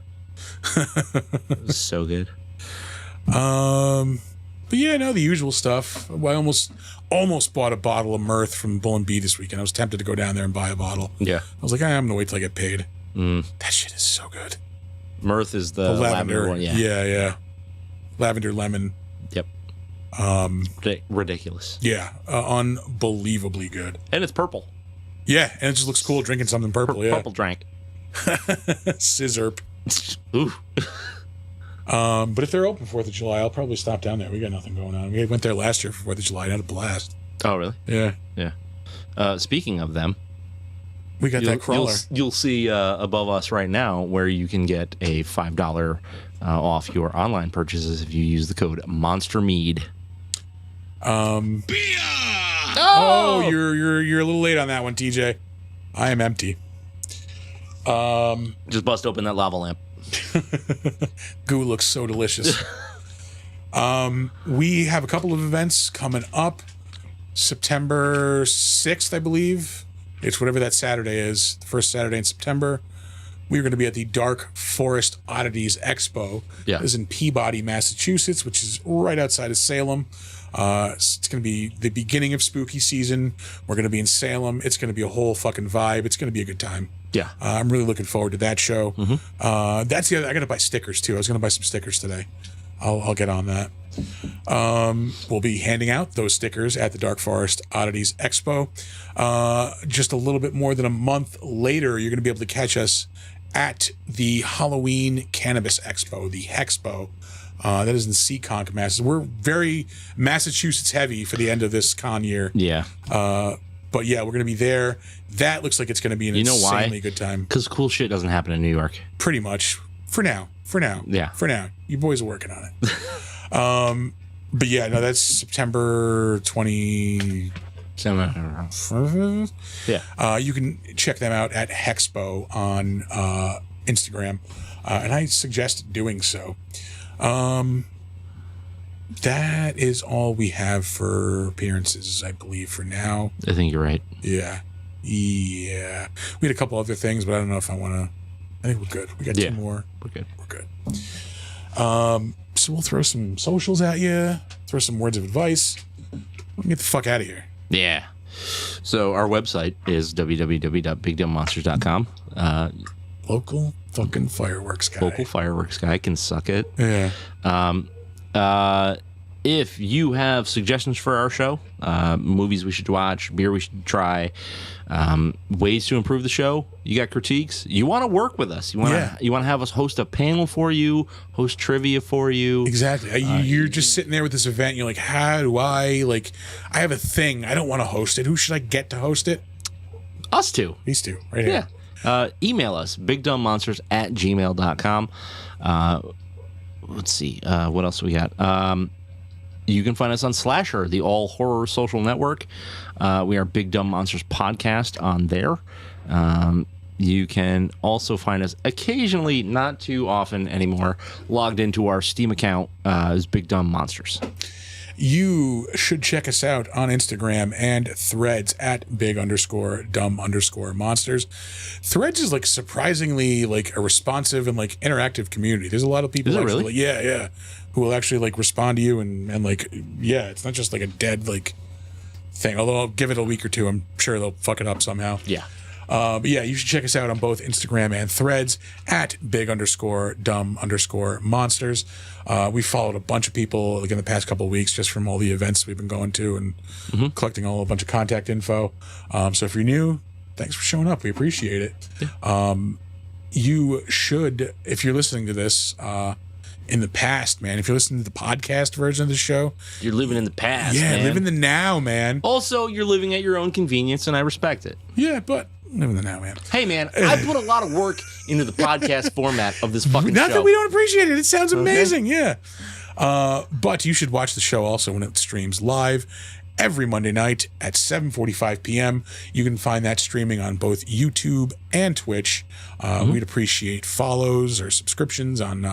It was so good. But yeah, no, the usual stuff. I almost bought a bottle of Mirth from Bull and Bee this weekend. I was tempted to go down there and buy a bottle. Yeah. I was like, I'm gonna wait till I get paid. That shit is so good. Mirth is the lavender one. Yeah. Lavender lemon. Yep. Ridiculous. Yeah, unbelievably good. And it's purple. Yeah, and it just looks cool drinking something purple. Yeah, Purple drank. Scissorp. Ooh. But if they're open 4th of July, I'll probably stop down there. We got nothing going on. We went there last year for 4th of July and had a blast. Oh, really? Yeah. Speaking of them, we got that crawler. You'll see above us right now where you can get a $5 off your online purchases if you use the code MonsterMead. Oh, you're a little late on that one, TJ. I am empty. Just bust open that lava lamp. Goo looks so delicious. We have a couple of events coming up. September 6th, I believe. It's whatever that Saturday is. The first Saturday in September. We're going to be at the Dark Forest Oddities Expo. Yeah. This is in Peabody, Massachusetts, which is right outside of Salem. It's going to be the beginning of spooky season. We're going to be in Salem. It's going to be a whole fucking vibe. It's going to be a good time. Yeah. I'm really looking forward to that show. That's the other. I got to buy stickers too. I was going to buy some stickers today. I'll get on that. We'll be handing out those stickers at the Dark Forest Oddities Expo. Just a little bit more than a month later, you're going to be able to catch us at the Halloween Cannabis Expo, the Hexpo. That is in Seekonk, Massachusetts. We're very Massachusetts heavy for the end of this con year. Yeah. But yeah, we're going to be there. That looks like it's going to be an insanely good time. Because cool shit doesn't happen in New York. Pretty much. For now. Yeah. For now. You boys are working on it. But yeah, no, that's September 20. Yeah. You can check them out at Hexpo on Instagram. And I suggest doing so. That is all we have for appearances, I believe, for now. I think you're right. Yeah. We had a couple other things, but I don't know if I want to. I think we're good. We got two more. We're good. So we'll throw some socials at you, throw some words of advice. Get the fuck out of here. Yeah. So our website is www.bigdumbmonsters.com. Local fucking fireworks guy. Local fireworks guy can suck it. Yeah. If you have suggestions for our show, movies we should watch, beer we should try, ways to improve the show, you got critiques, you want to work with us, you want to have us host a panel for you, host trivia for you. Exactly. You're just sitting there with this event and you're like, how do I I have a thing, I don't want to host it. Who should I get to host it? Us two. These two right here. Yeah. Email us, bigdumbmonsters@gmail.com. Let's see. What else we got? You can find us on Slasher, the all horror social network. We are Big Dumb Monsters Podcast on there. You can also find us occasionally, not too often anymore, logged into our Steam account as Big Dumb Monsters. You should check us out on Instagram and Threads at big_dumb_monsters. Threads is like surprisingly like a responsive and like interactive community. There's a lot of people Is it actually, really? yeah, who will actually like respond to you and like, yeah, it's not just like a dead like thing. Although I'll give it a week or two, I'm sure they'll fuck it up somehow. Yeah. But yeah, you should check us out on both Instagram and Threads at big_dumb_monsters. We followed a bunch of people like in the past couple of weeks just from all the events we've been going to and collecting a bunch of contact info. So if you're new, thanks for showing up. We appreciate it. Yeah. You should, if you're listening to this, in the past, man, if you're listening to the podcast version of the show, You're living in the past, yeah, man. live in the now, man. Also, you're living at your own convenience, and I respect it. Yeah, but live in the now, man. Hey, man, I put a lot of work into the podcast format of this fucking Not show. that we don't appreciate it. It sounds amazing. Yeah. But you should watch the show also when it streams live every Monday night at 7:45 p.m. You can find that streaming on both YouTube and Twitch. We'd appreciate follows or subscriptions on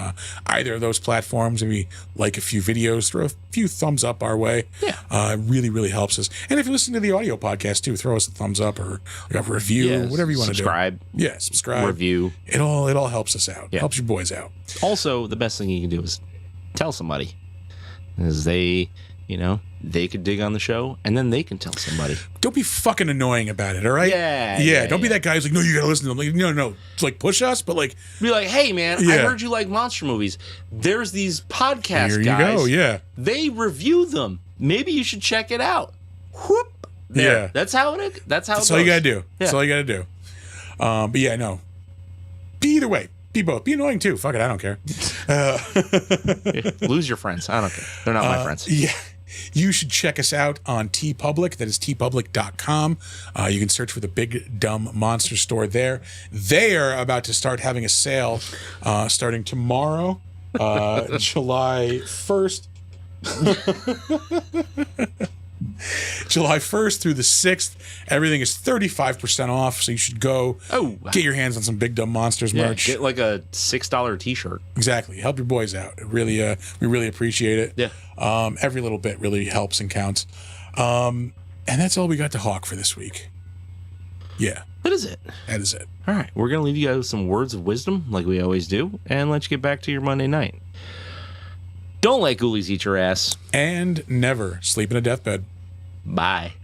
either of those platforms. Maybe like a few videos, throw a few thumbs up our way. Yeah. It really, really helps us. And if you listen to the audio podcast too, throw us a thumbs up or a review, Yeah, whatever you want to do. subscribe. Yeah, subscribe. Review. It all helps us out. Yeah. Helps your boys out. Also, the best thing you can do is tell somebody. Because they could dig on the show, and then they can tell somebody. Don't be fucking annoying about it, all right? Yeah, Don't be that guy who's like, no, you gotta listen to them. Like, no. It's like push us, but like, Be like, hey, man, I Yeah. heard you like monster movies. There's these podcast here you guys. go. Yeah. They review them. Maybe you should check it out. Whoop. There. Yeah. That's how it. That's how. That's it all you goes. gotta do. That's Yeah. all you gotta do. But yeah, no. Be either way. Be both. Be annoying too. Fuck it. I don't care. Lose your friends. I don't care. They're not my friends. Yeah. You should check us out on TeePublic. That is tpublic.com. You can search for the Big Dumb Monster Store there. They are about to start having a sale starting tomorrow, July 1st. July 1st through the 6th. Everything is 35% off, so you should go get your hands on some Big Dumb Monsters merch. Get like a $6 T-shirt. Exactly. Help your boys out. It really, we really appreciate it. Yeah. Every little bit really helps and counts. And that's all we got to hawk for this week. Yeah, That is it. that is it. All right, we're gonna leave you guys with some words of wisdom, like we always do, and let you get back to your Monday night. Don't let ghoulies eat your ass. And never sleep in a deathbed. Bye.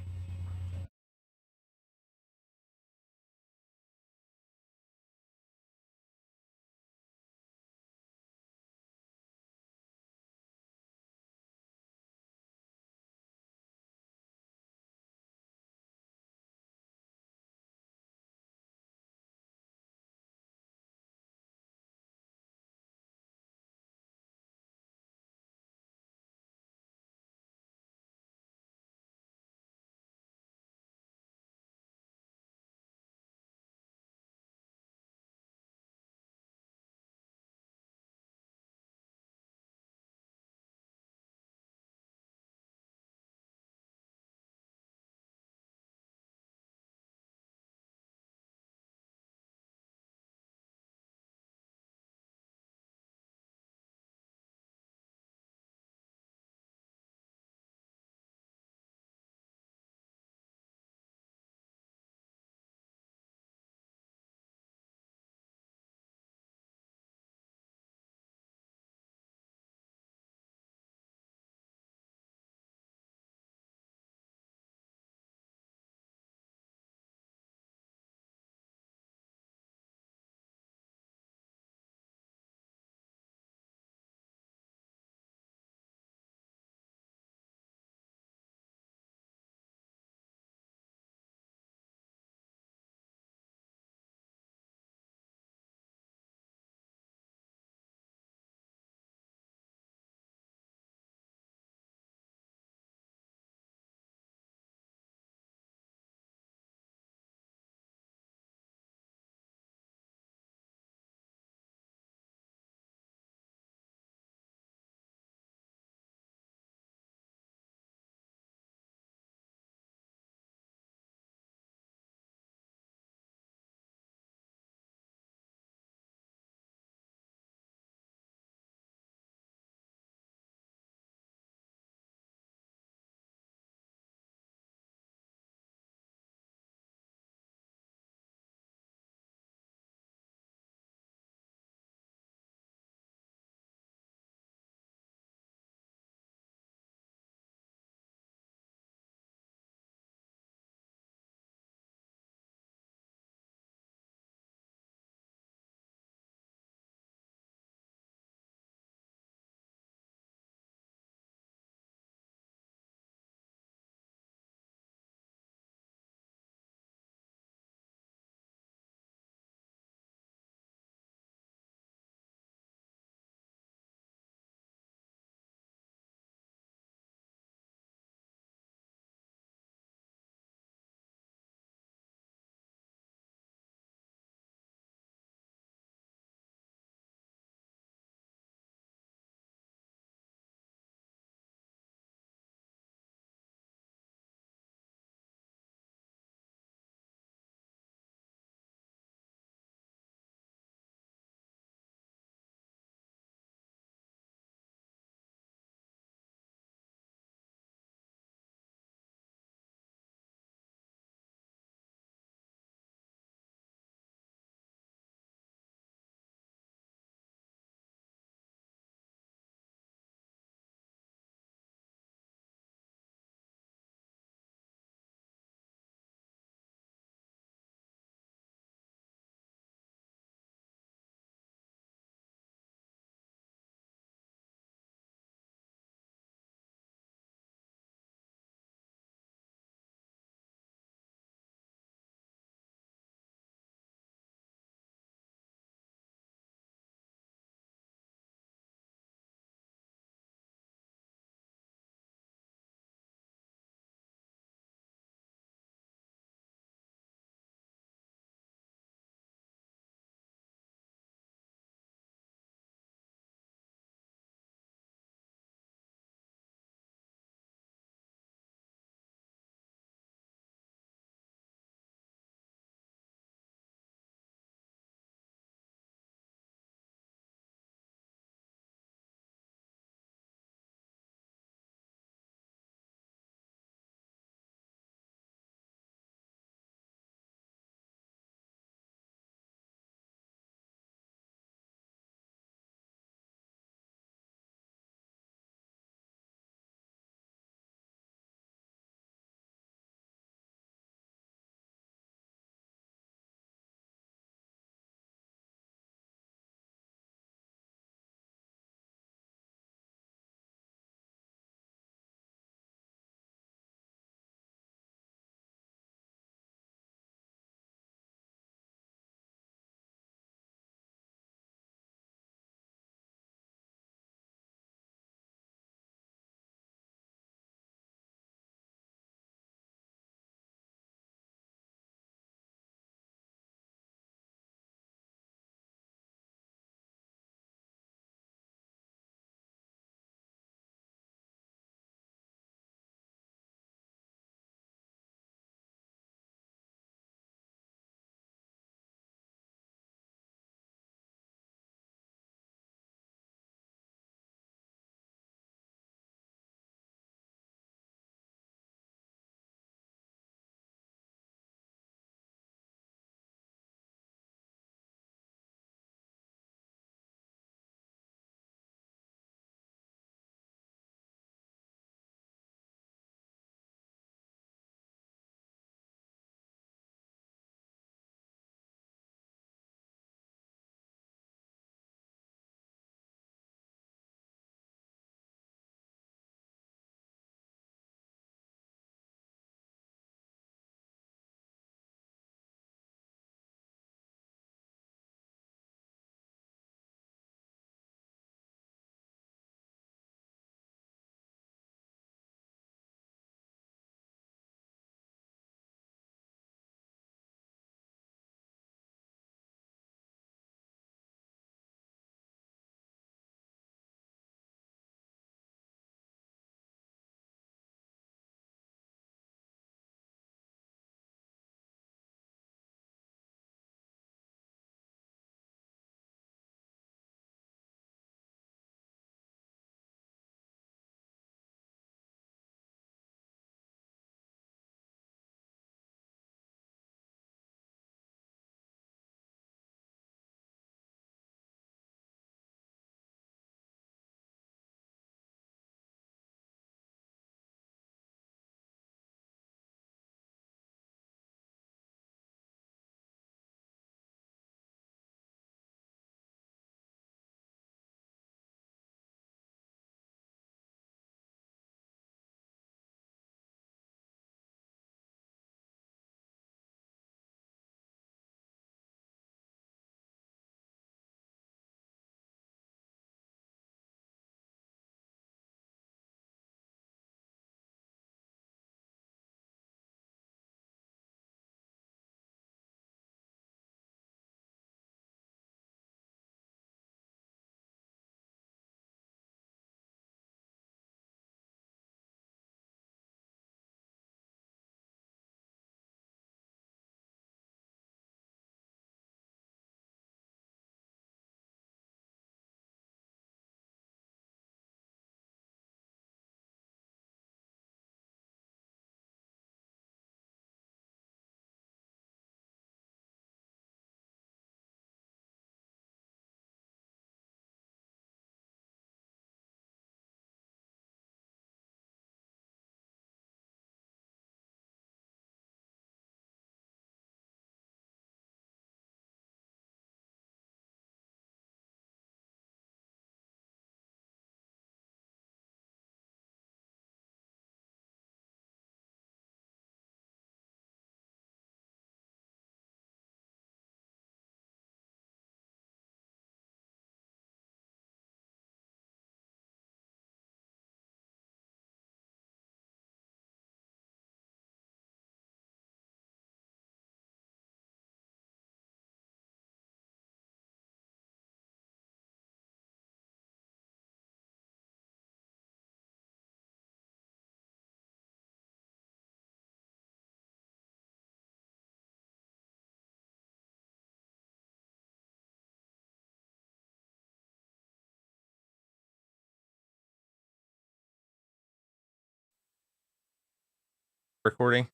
recording.